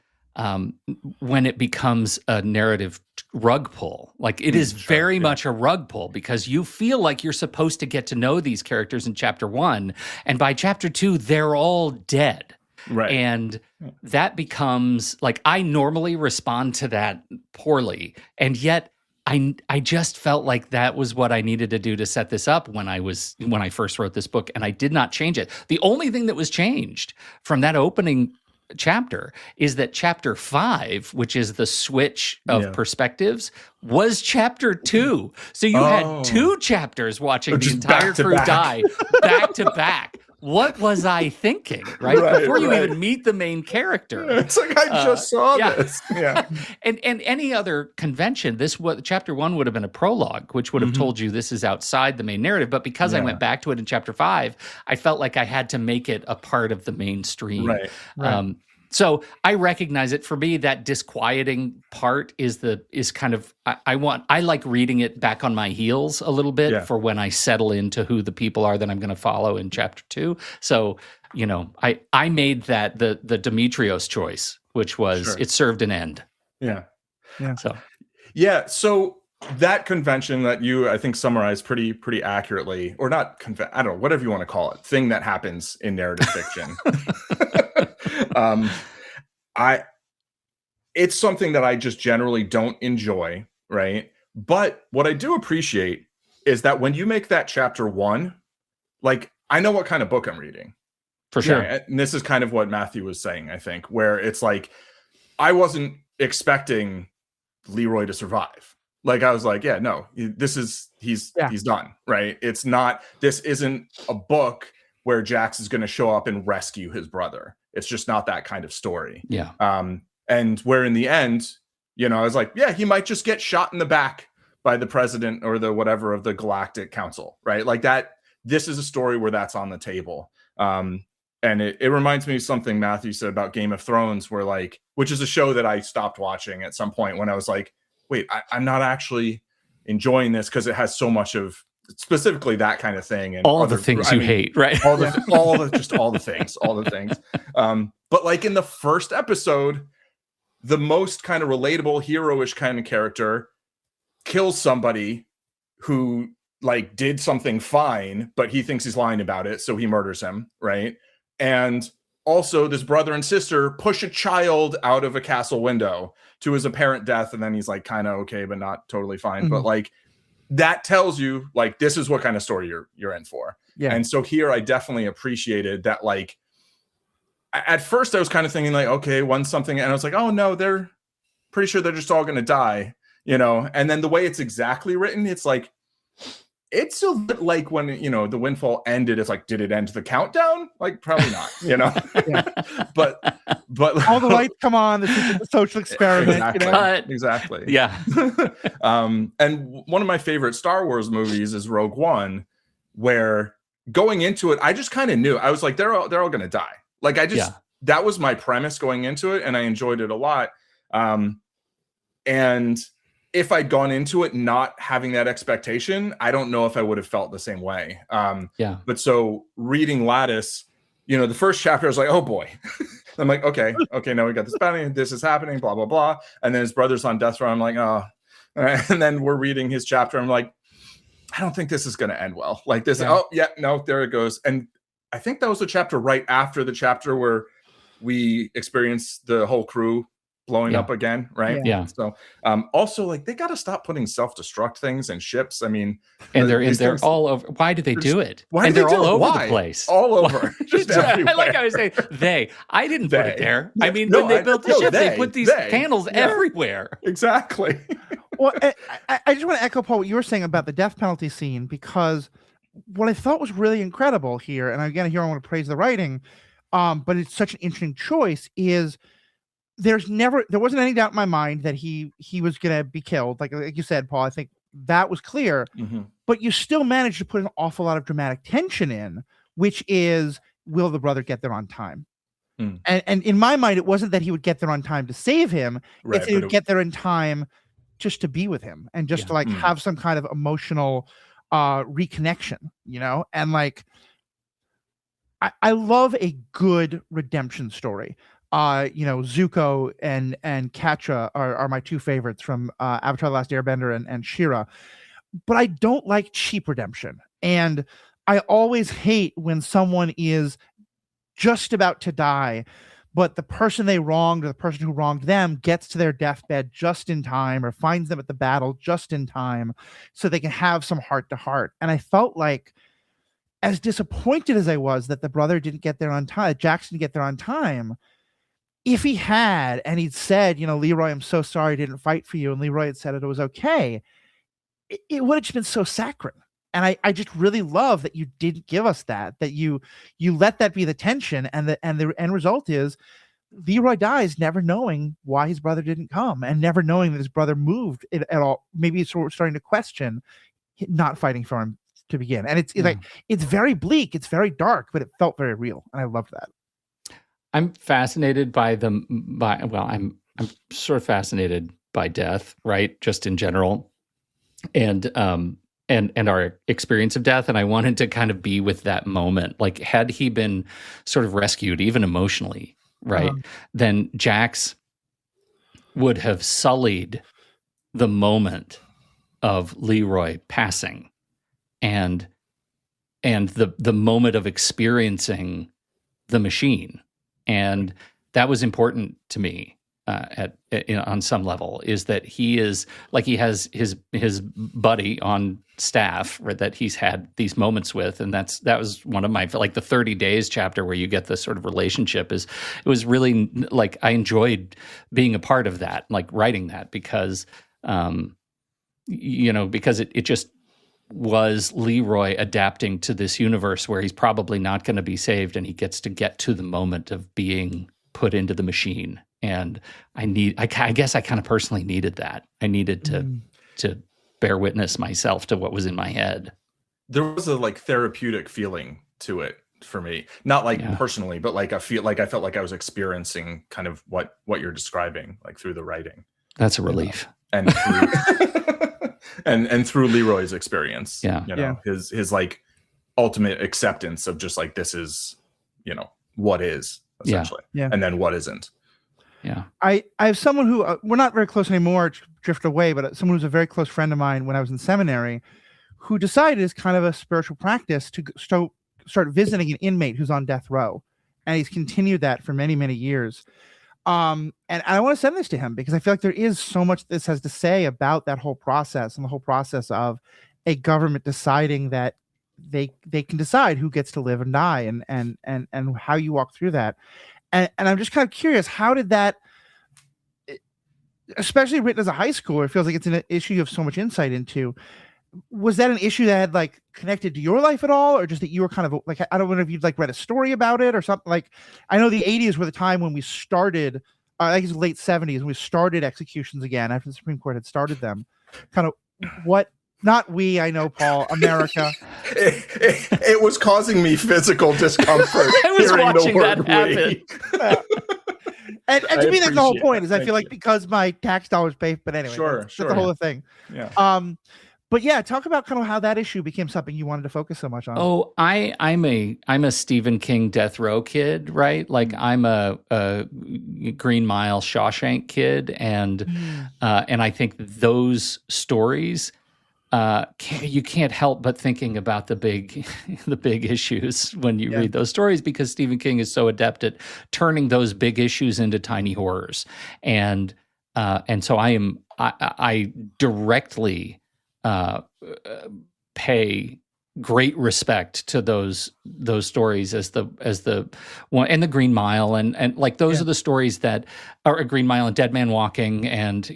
when it becomes a narrative rug pull. Like, it is very much a rug pull, because you feel like you're supposed to get to know these characters in chapter 1, and by chapter 2 they're all dead. Right. And that becomes like, I normally respond to that poorly, and yet I just felt like that was what I needed to do to set this up when I first wrote this book, and I did not change it. The only thing that was changed from that opening chapter is that chapter 5, which is the switch of perspectives, was chapter 2. So you had 2 chapters watching the entire crew die back to back. What was I thinking, right? Before you even meet the main character. It's like, I just saw this. Yeah. And any other convention, chapter 1 would have been a prologue, which would have told you this is outside the main narrative. But because I went back to it in chapter 5, I felt like I had to make it a part of the mainstream. Right. So I recognize it. For me, that disquieting part is kind of, I like reading it back on my heels a little bit for when I settle into who the people are that I'm going to follow in chapter 2. So, I made that the Demetrios choice, which was it served an end. Yeah. So that convention that you, I think, summarized pretty accurately, or not, I don't know, whatever you want to call it, thing that happens in narrative fiction. It's something that I just generally don't enjoy, right? But what I do appreciate is that when you make that chapter 1, like, I know what kind of book I'm reading. For sure. Yeah, and this is kind of what Matthew was saying, I think, where it's like, I wasn't expecting Leroy to survive. Like, I was like, he's done, right? This isn't a book where Jax is going to show up and rescue his brother. It's just not that kind of story. Yeah. And where in the end, I was like, he might just get shot in the back by the president or the whatever of the Galactic Council, right? Like that. This is a story where that's on the table. And it reminds me of something Matthew said about Game of Thrones, which is a show that I stopped watching at some point when I was like, wait, I'm not actually enjoying this because it has so much of specifically that kind of thing, and all the things you hate, right? all the things. But like in the first episode, the most kind of relatable, heroish kind of character kills somebody who like did something fine, but he thinks he's lying about it, so he murders him, right? And also, this brother and sister push a child out of a castle window to his apparent death, and then he's like kind of okay, but not totally fine. But like, that tells you, like, this is what kind of story you're in for. Yeah. And so here I definitely appreciated that. Like, at first I was kind of thinking like, okay, once something, and I was like, oh no, they're pretty sure they're just all going to die, And then the way it's exactly written, it's like, It's a bit like when, the Windfall ended, it's like, did it end the countdown? Like, probably not, but all the lights come on, this is a social experiment. Exactly. Yeah. And one of my favorite Star Wars movies is Rogue One, where going into it, I just kind of knew. I was like, they're all going to die. Like, that was my premise going into it, and I enjoyed it a lot. And if I'd gone into it not having that expectation, I don't know if I would have felt the same way. But so reading Lattice, the first chapter, I was like, oh boy. I'm like, okay, now we got this bounty, this is happening, blah, blah, blah. And then his brother's on death row. I'm like, oh. And then we're reading his chapter. I'm like, I don't think this is going to end well. Like this, there it goes. And I think that was the chapter right after the chapter where we experienced the whole crew blowing up again, right? Yeah. So also, like, they got to stop putting self-destruct things in ships. I mean, and they're all over. Why do they do it? Why they're all over the place? All over. Just everywhere. Like I was saying, I didn't put it there. I mean, when they built the ship, they put these panels everywhere. Exactly. Well, I just want to echo, Paul, what you were saying about the death penalty scene, because what I thought was really incredible here, and again, here I want to praise the writing, but it's such an interesting choice, is there wasn't any doubt in my mind that he was going to be killed. Like you said, Paul, I think that was clear, but you still managed to put an awful lot of dramatic tension in, which is, will the brother get there on time? And in my mind, it wasn't that he would get there on time to save him. It's that he would get there in time just to be with him and just to like have some kind of emotional reconnection, and like, I love a good redemption story. Zuko and Katra are my two favorites from Avatar: The Last Airbender and She-Ra, but I don't like cheap redemption, and I always hate when someone is just about to die, but the person they wronged or the person who wronged them gets to their deathbed just in time or finds them at the battle just in time so they can have some heart to heart. And I felt like, as disappointed as I was that the brother didn't get there on time, Jackson didn't get there on time, if he had, and he'd said, Leroy, I'm so sorry I didn't fight for you, and Leroy had said it was okay, it would have just been so saccharine. And I just really love that you didn't give us that you let that be the tension, and the end result is Leroy dies never knowing why his brother didn't come, and never knowing that his brother moved at all. Maybe it's starting to question not fighting for him to begin. And it's like, it's very bleak, it's very dark, but it felt very real, and I loved that. I'm fascinated by I'm sort of fascinated by death, right? Just in general, and our experience of death. And I wanted to kind of be with that moment. Like, had he been sort of rescued, even emotionally, right? Then Jax would have sullied the moment of Leroy passing, and the moment of experiencing the machine. And that was important to me on some level, is that he is like, he has his buddy on staff, right, that he's had these moments with. And that was one of my, like, the 30 days chapter where you get this sort of relationship it was really like, I enjoyed being a part of that, like writing that, because, because it just was Leroy adapting to this universe where he's probably not going to be saved, and he gets to the moment of being put into the machine. And I guess I kind of personally needed that. I needed to bear witness myself to what was in my head. There was a like therapeutic feeling to it for me, not like personally, but like I felt like I was experiencing kind of what you're describing, like through the writing. That's a relief. And through, and through Leroy's experience, his like ultimate acceptance of just like, this is, what is essentially, and then what isn't. Yeah. I have someone who we're not very close anymore, drift away, but someone who's a very close friend of mine when I was in seminary, who decided as kind of a spiritual practice to start visiting an inmate who's on death row. And he's continued that for many, many years. And I want to send this to him because I feel like there is so much this has to say about that whole process, and the whole process of a government deciding that they can decide who gets to live and die, and how you walk through that. And I'm just kind of curious, how did that, especially written as a high schooler, it feels like it's an issue you have so much insight into. was that an issue that had like connected to your life at all, or just that you were kind of like, I don't know if you'd like read a story about it or something? Like, I know the 80s were the time when we started, I think it was late 70s when we started executions again after the Supreme Court had started them. Kind of what, not we, I know, Paul, America. It was causing me physical discomfort. I was watching that happen. And to me, that's the whole point. Is I feel like because my tax dollars pay. But anyway, that's the whole thing. Yeah. But yeah, talk about kind of how that issue became something you wanted to focus so much on. Oh, I'm a Stephen King death row kid, right? Like I'm a Green Mile Shawshank kid, and I think those stories, you can't help but thinking about the big issues when you read those stories, because Stephen King is so adept at turning those big issues into tiny horrors, and so I directly pay great respect to those stories as the one, and the Green Mile, and like those are the stories that are a Green Mile and Dead Man Walking, and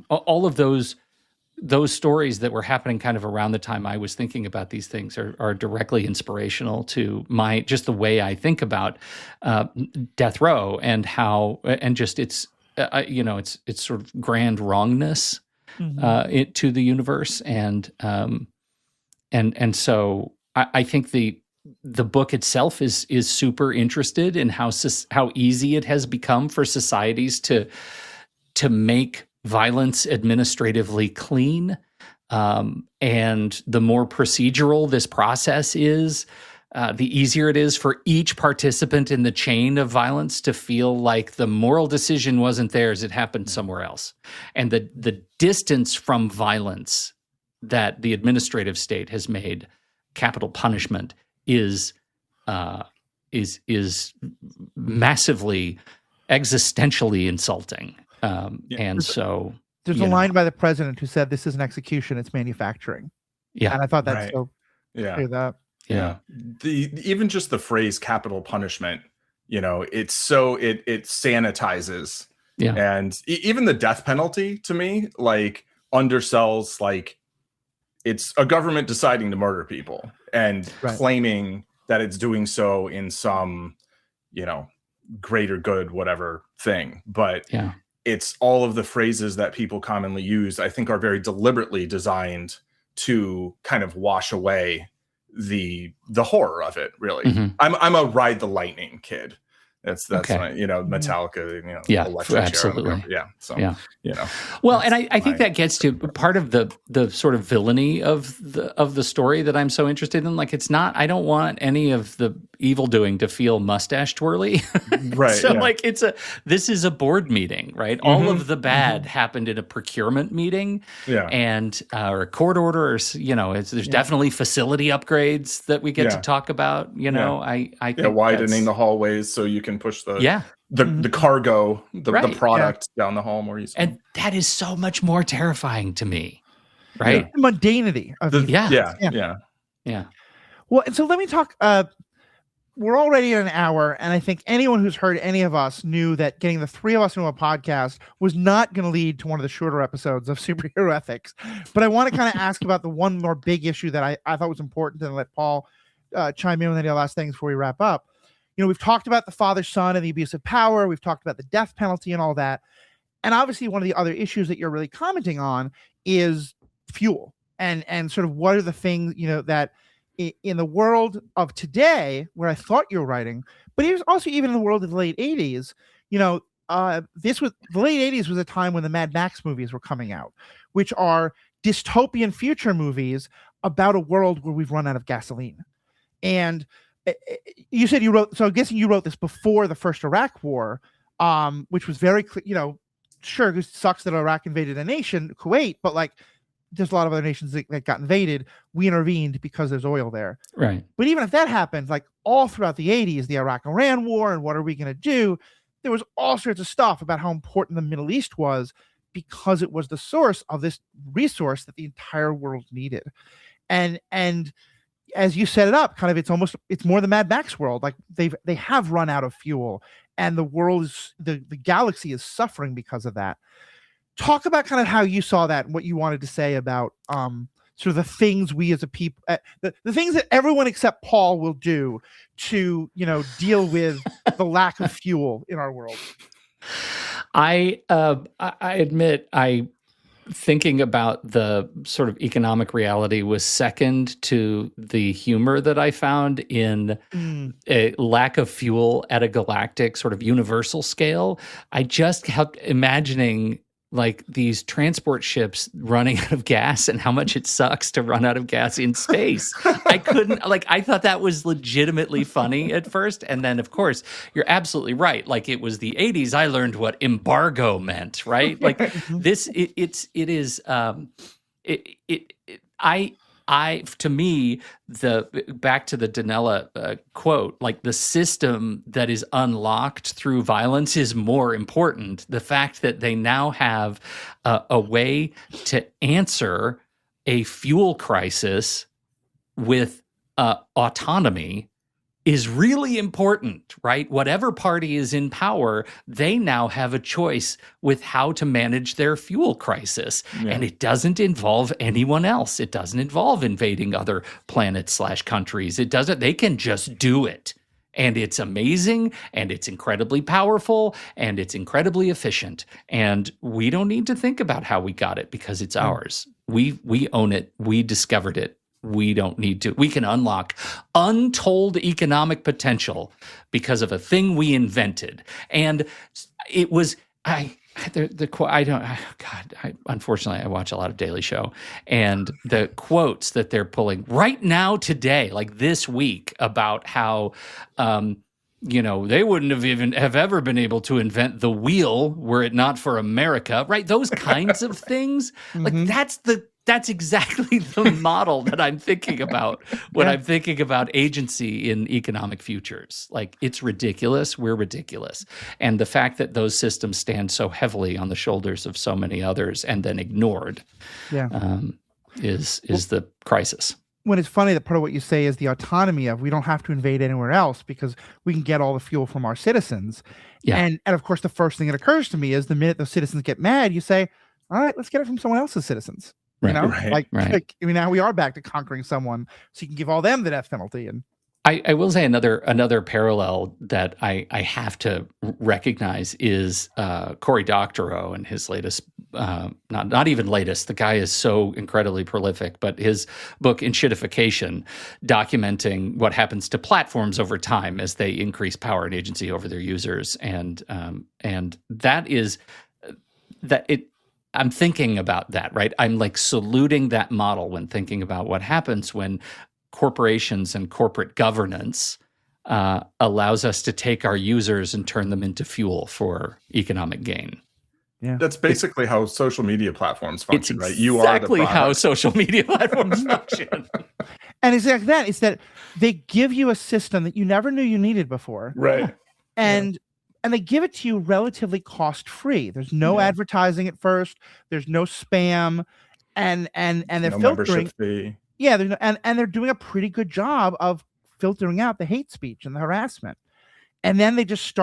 all of those stories that were happening kind of around the time I was thinking about these things are directly inspirational to just the way I think about death row, and how, and just it's sort of grand wrongness to the universe, and so I think the book itself is super interested in how easy it has become for societies to make violence administratively clean, and the more procedural this process is, the easier it is for each participant in the chain of violence to feel like the moral decision wasn't theirs, it happened somewhere else. And the distance from violence that the administrative state has made capital punishment is massively existentially insulting. And so there's a line by the president who said, "This is an execution; it's manufacturing." Yeah, and I thought that's so. Hear that. Yeah. Even just the phrase capital punishment, it's so it sanitizes. Yeah. And even the death penalty, to me, like undersells, like it's a government deciding to murder people and claiming that it's doing so in some, greater good, whatever thing. But it's all of the phrases that people commonly use, I think, are very deliberately designed to kind of wash away the horror of it, really. I'm a Ride the Lightning kid. That's okay. my, Metallica, electric absolutely. So, well, and I think that gets to part of the sort of villainy of the story that I'm so interested in. Like, it's not, I don't want any of the evil doing to feel mustache twirly. Right. So like this is a board meeting, right? All of the bad happened in a procurement meeting, and or a court order, or there's definitely facility upgrades that we get to talk about. I think widening the hallways so you can push the cargo, the product down the hall more easily. And that is so much more terrifying to me, right? The mundanity of yeah. Well, and so let me talk. We're already at an hour, and I think anyone who's heard any of us knew that getting the three of us into a podcast was not going to lead to one of the shorter episodes of Superhero Ethics. But I want to kind of ask about the one more big issue that I thought was important, and let Paul chime in with any last things before we wrap up. We've talked about the father-son and the abuse of power. We've talked about the death penalty and all that. And obviously one of the other issues that you're really commenting on is fuel and sort of what are the things, that in the world of today, where I thought you were writing, but it was also even in the world of the late 80s, the late 80s was a time when the Mad Max movies were coming out, which are dystopian future movies about a world where we've run out of gasoline. And you said you wrote, so I'm guessing you wrote this before the first Iraq war, which was very clear, sure, it sucks that Iraq invaded a nation, Kuwait, but like there's a lot of other nations that got invaded. We intervened because there's oil there. Right. But even if that happened, like all throughout the 80s, the Iraq-Iran war and what are we going to do? There was all sorts of stuff about how important the Middle East was because it was the source of this resource that the entire world needed. And as you set it up, kind of, it's more the Mad Max world. Like they have run out of fuel, and the world is the galaxy is suffering because of that. Talk about kind of how you saw that and what you wanted to say about sort of the things we as a people, the things that everyone except Paul will do to, deal with the lack of fuel in our world? I admit thinking about the sort of economic reality was second to the humor that I found in a lack of fuel at a galactic sort of universal scale. I just kept imagining like these transport ships running out of gas and how much it sucks to run out of gas in space. I thought that was legitimately funny at first. And then, of course, you're absolutely right. Like, it was the 80s. I learned what embargo meant, right? Like to me, back to the Donella quote, like the system that is unlocked through violence is more important. The fact that they now have a way to answer a fuel crisis with autonomy is really important, right? Whatever party is in power, they now have a choice with how to manage their fuel crisis. Yeah. And it doesn't involve anyone else. It doesn't involve invading other planets/countries. It doesn't. They can just do it. And it's amazing, and it's incredibly powerful, and it's incredibly efficient. And we don't need to think about how we got it because it's ours. We own it. We discovered it. We don't need to. We can unlock untold economic potential because of a thing we invented. And it was, unfortunately, I watch a lot of Daily Show, and the quotes that they're pulling right now today, like this week, about how, they wouldn't have ever been able to invent the wheel were it not for America, right? Those kinds of things. Like that's exactly the model that I'm thinking about when I'm thinking about agency in economic futures. Like, it's ridiculous. We're ridiculous. And the fact that those systems stand so heavily on the shoulders of so many others and then ignored is the crisis. When it's funny that part of what you say is the autonomy of we don't have to invade anywhere else because we can get all the fuel from our citizens. Yeah. And of course, the first thing that occurs to me is the minute those citizens get mad, you say, all right, let's get it from someone else's citizens. Right. Like, now we are back to conquering someone, so you can give all them the death penalty. And I will say another parallel that I have to recognize is Cory Doctorow and his latest, not even latest. The guy is so incredibly prolific, but his book Enshittification, documenting what happens to platforms over time as they increase power and agency over their users, and that is that it. I'm thinking about that, right? I'm like saluting that model when thinking about what happens when corporations and corporate governance allows us to take our users and turn them into fuel for economic gain. Yeah, that's basically how social media platforms function, right? You are exactly how social media platforms function. And exactly that. It's that they give you a system that you never knew you needed before. Right. And they give it to you relatively cost-free. There's no advertising at first. There's no spam, and they're filtering. Membership fee. Yeah, and they're doing a pretty good job of filtering out the hate speech and the harassment. And then they just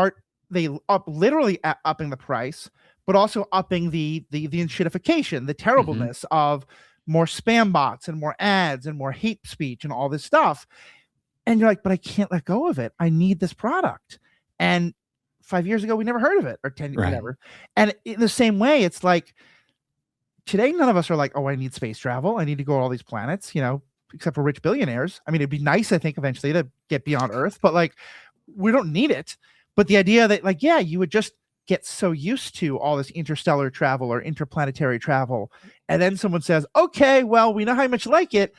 literally upping the price, but also upping the enshittification, the terribleness of more spam bots and more ads and more hate speech and all this stuff. And you're like, but I can't let go of it. I need this product. And 5 years ago, we never heard of it, or 10 years, whatever. And in the same way, it's like today, none of us are like, oh, I need space travel. I need to go to all these planets, except for rich billionaires. I mean, it'd be nice, I think, eventually to get beyond Earth, but like, we don't need it. But the idea that like, you would just get so used to all this interstellar travel or interplanetary travel. And then someone says, okay, well, we know how much you like it.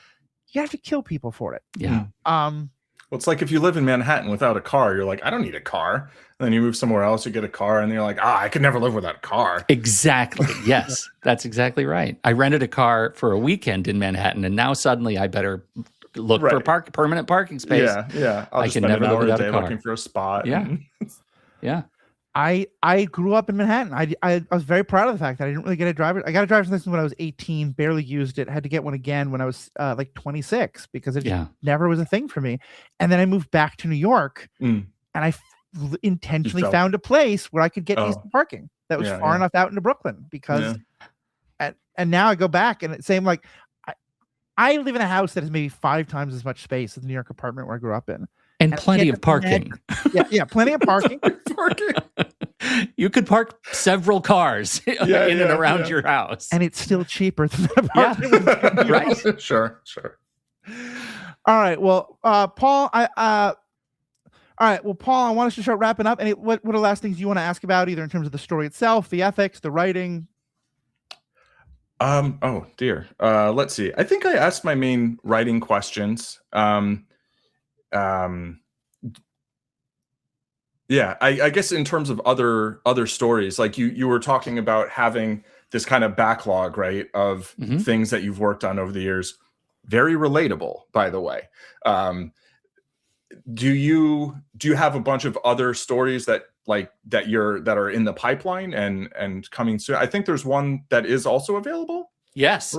You have to kill people for it. Yeah. Well, it's like if you live in Manhattan without a car, you're like, I don't need a car. And then you move somewhere else, you get a car, and you're like, I could never live without a car. Exactly. Yes, that's exactly right. I rented a car for a weekend in Manhattan, and now suddenly I better look for permanent parking space. Yeah. I can never live without a car. Looking for a spot. Yeah. Yeah. I grew up in Manhattan. I was very proud of the fact that I didn't really get a driver. I got a driver's license when I was 18, barely used it. Had to get one again when I was like 26 because it never was a thing for me. And then I moved back to New York, and I intentionally found a place where I could get decent parking that was far enough out into Brooklyn because, and now I go back and it's same like I live in a house that is maybe 5 times as much space as the New York apartment where I grew up in. And plenty of parking. Yeah, plenty of parking. You could park several cars in and around your house. And it's still cheaper than the apartment. Right. Sure. All right. Well, Paul, Paul, I want us to start wrapping up. And what are the last things you want to ask about, either in terms of the story itself, the ethics, the writing? Oh dear. Let's see. I think I asked my main writing questions. Yeah, I guess in terms of other stories, like you were talking about having this kind of backlog, right, of things that you've worked on over the years. Very relatable, by the way. Do you have a bunch of other stories that are in the pipeline and coming soon? I think there's one that is also available. Yes.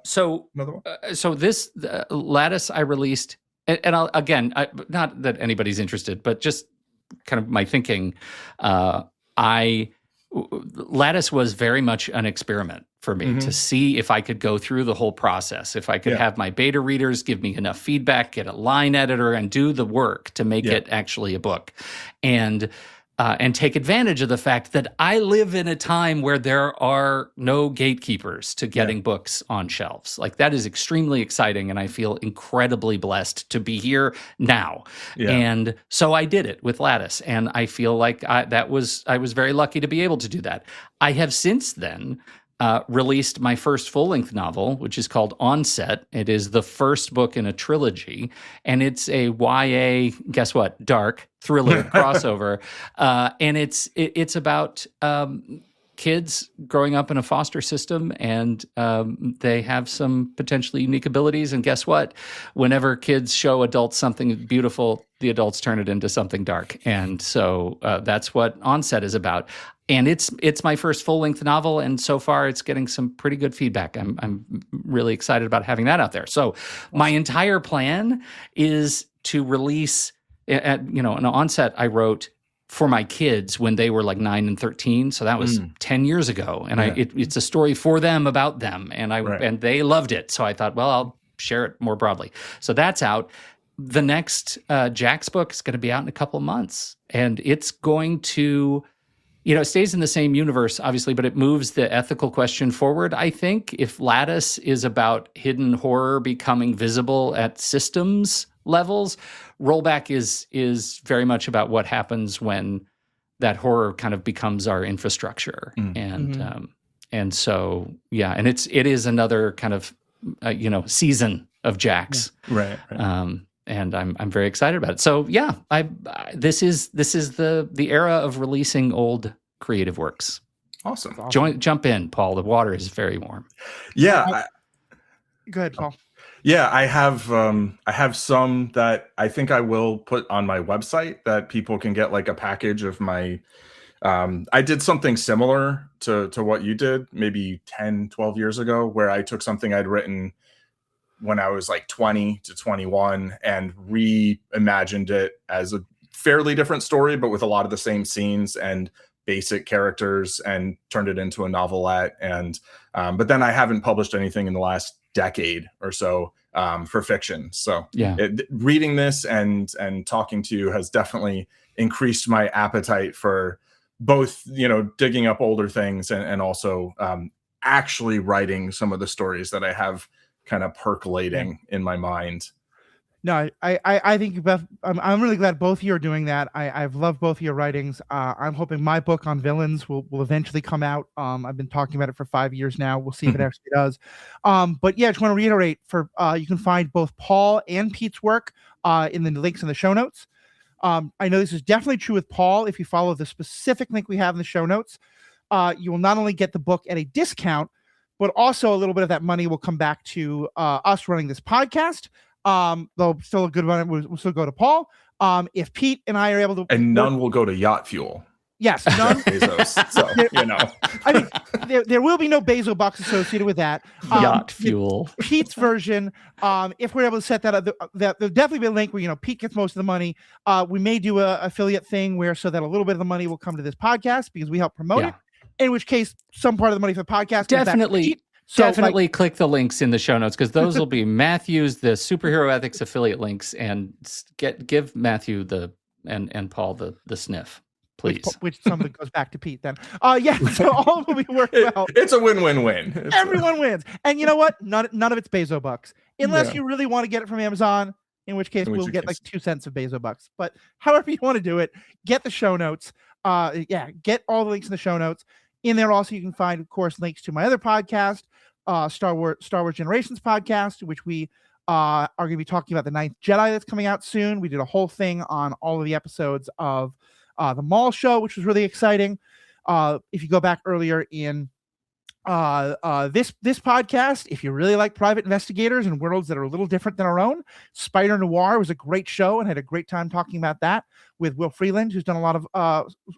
So another one. So this Lattice I released, and I'll, again, not that anybody's interested, but just kind of my thinking. Lattice was very much an experiment for me to see if I could go through the whole process, if I could have my beta readers give me enough feedback, get a line editor, and do the work to make it actually a book, and take advantage of the fact that I live in a time where there are no gatekeepers to getting books on shelves. Like, that is extremely exciting, and I feel incredibly blessed to be here now. Yeah. And so I did it with Lattice, and I feel like I was very lucky to be able to do that. I have since then released my first full-length novel, which is called Onset. It is the first book in a trilogy, and it's a YA, guess what, dark thriller crossover, and it's about kids growing up in a foster system, and they have some potentially unique abilities, and guess what? Whenever kids show adults something beautiful, the adults turn it into something dark, and so that's what Onset is about. And it's my first full-length novel, and so far it's getting some pretty good feedback. I'm really excited about having that out there. So my entire plan is to release, an Onset I wrote for my kids when they were like 9 and 13. So that was 10 years ago, and it's a story for them about them, and and they loved it. So I thought, well, I'll share it more broadly. So that's out. The next Jack's book is going to be out in a couple of months, and it's going to. It stays in the same universe, obviously, but it moves the ethical question forward, I think. If Lattice is about hidden horror becoming visible at systems levels, Rollback is very much about what happens when that horror kind of becomes our infrastructure. And so, and it is another kind of, season of Jack's. Right. And I'm very excited about it. So this is the era of releasing old creative works. Awesome. Jump in, Paul. The water is very warm. Yeah. Go ahead, Paul. Yeah, I have some that I think I will put on my website that people can get, like a package of my. I did something similar to what you did maybe 10, 12 years ago, where I took something I'd written when I was like 20 to 21 and reimagined it as a fairly different story, but with a lot of the same scenes and basic characters, and turned it into a novelette. And but then I haven't published anything in the last decade or so for fiction. So reading this and talking to you has definitely increased my appetite for both, digging up older things and also actually writing some of the stories that I have kind of percolating in my mind. No, I think I'm really glad both of you are doing that. I've loved both of your writings. I'm hoping my book on villains will eventually come out. I've been talking about it for 5 years now. We'll see if it actually does. But yeah, I just want to reiterate, you can find both Paul and Pete's work in the links in the show notes. I know this is definitely true with Paul. If you follow the specific link we have in the show notes, you will not only get the book at a discount, but also a little bit of that money will come back to us running this podcast. Though still a good one will still go to Paul. If Pete and I are able to, and none will go to Yacht Fuel. Yes, none. Bezos, so I mean, there will be no Bezos bucks associated with that. Yacht Fuel. Pete's version. If we're able to set that up, there'll definitely be a link where Pete gets most of the money. We may do a affiliate thing so that a little bit of the money will come to this podcast because we help promote it. In which case, some part of the money for the podcast definitely. So definitely click the links in the show notes, because those will be Matthew's, the superhero ethics affiliate links, and give Matthew and Paul the sniff, please. Which some of it goes back to Pete then. Yeah, so all will be worked well. It's a win-win-win. Everyone wins. And you know what? None of it's Bezo bucks. Unless you really want to get it from Amazon, in which case we'll get like 2 cents of Bezo bucks. But however you want to do it, get the show notes. Get all the links in the show notes. In there also you can find, of course, links to my other podcast, Star Wars Generations podcast, which we are going to be talking about the Ninth Jedi that's coming out soon. We did a whole thing on all of the episodes of the Mall Show, which was really exciting. If you go back earlier in this podcast, if you really like private investigators and worlds that are a little different than our own, Spider Noir was a great show and had a great time talking about that with Will Freeland, who's done a lot of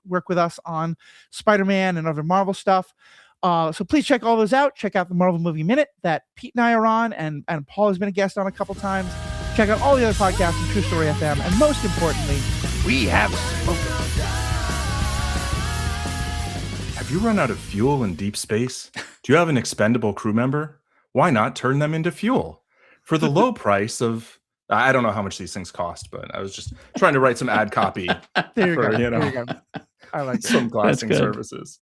work with us on Spider-Man and other Marvel stuff. So please check all those out. Check out the Marvel Movie Minute that Pete and I are on, and Paul has been a guest on a couple times. Check out all the other podcasts on TruStory FM, and most importantly, we have spoken. Have you run out of fuel in deep space? Do you have an expendable crew member? Why not turn them into fuel? For the low price of, I don't know how much these things cost, but I was just trying to write some ad copy. There you go. I like some glassing services.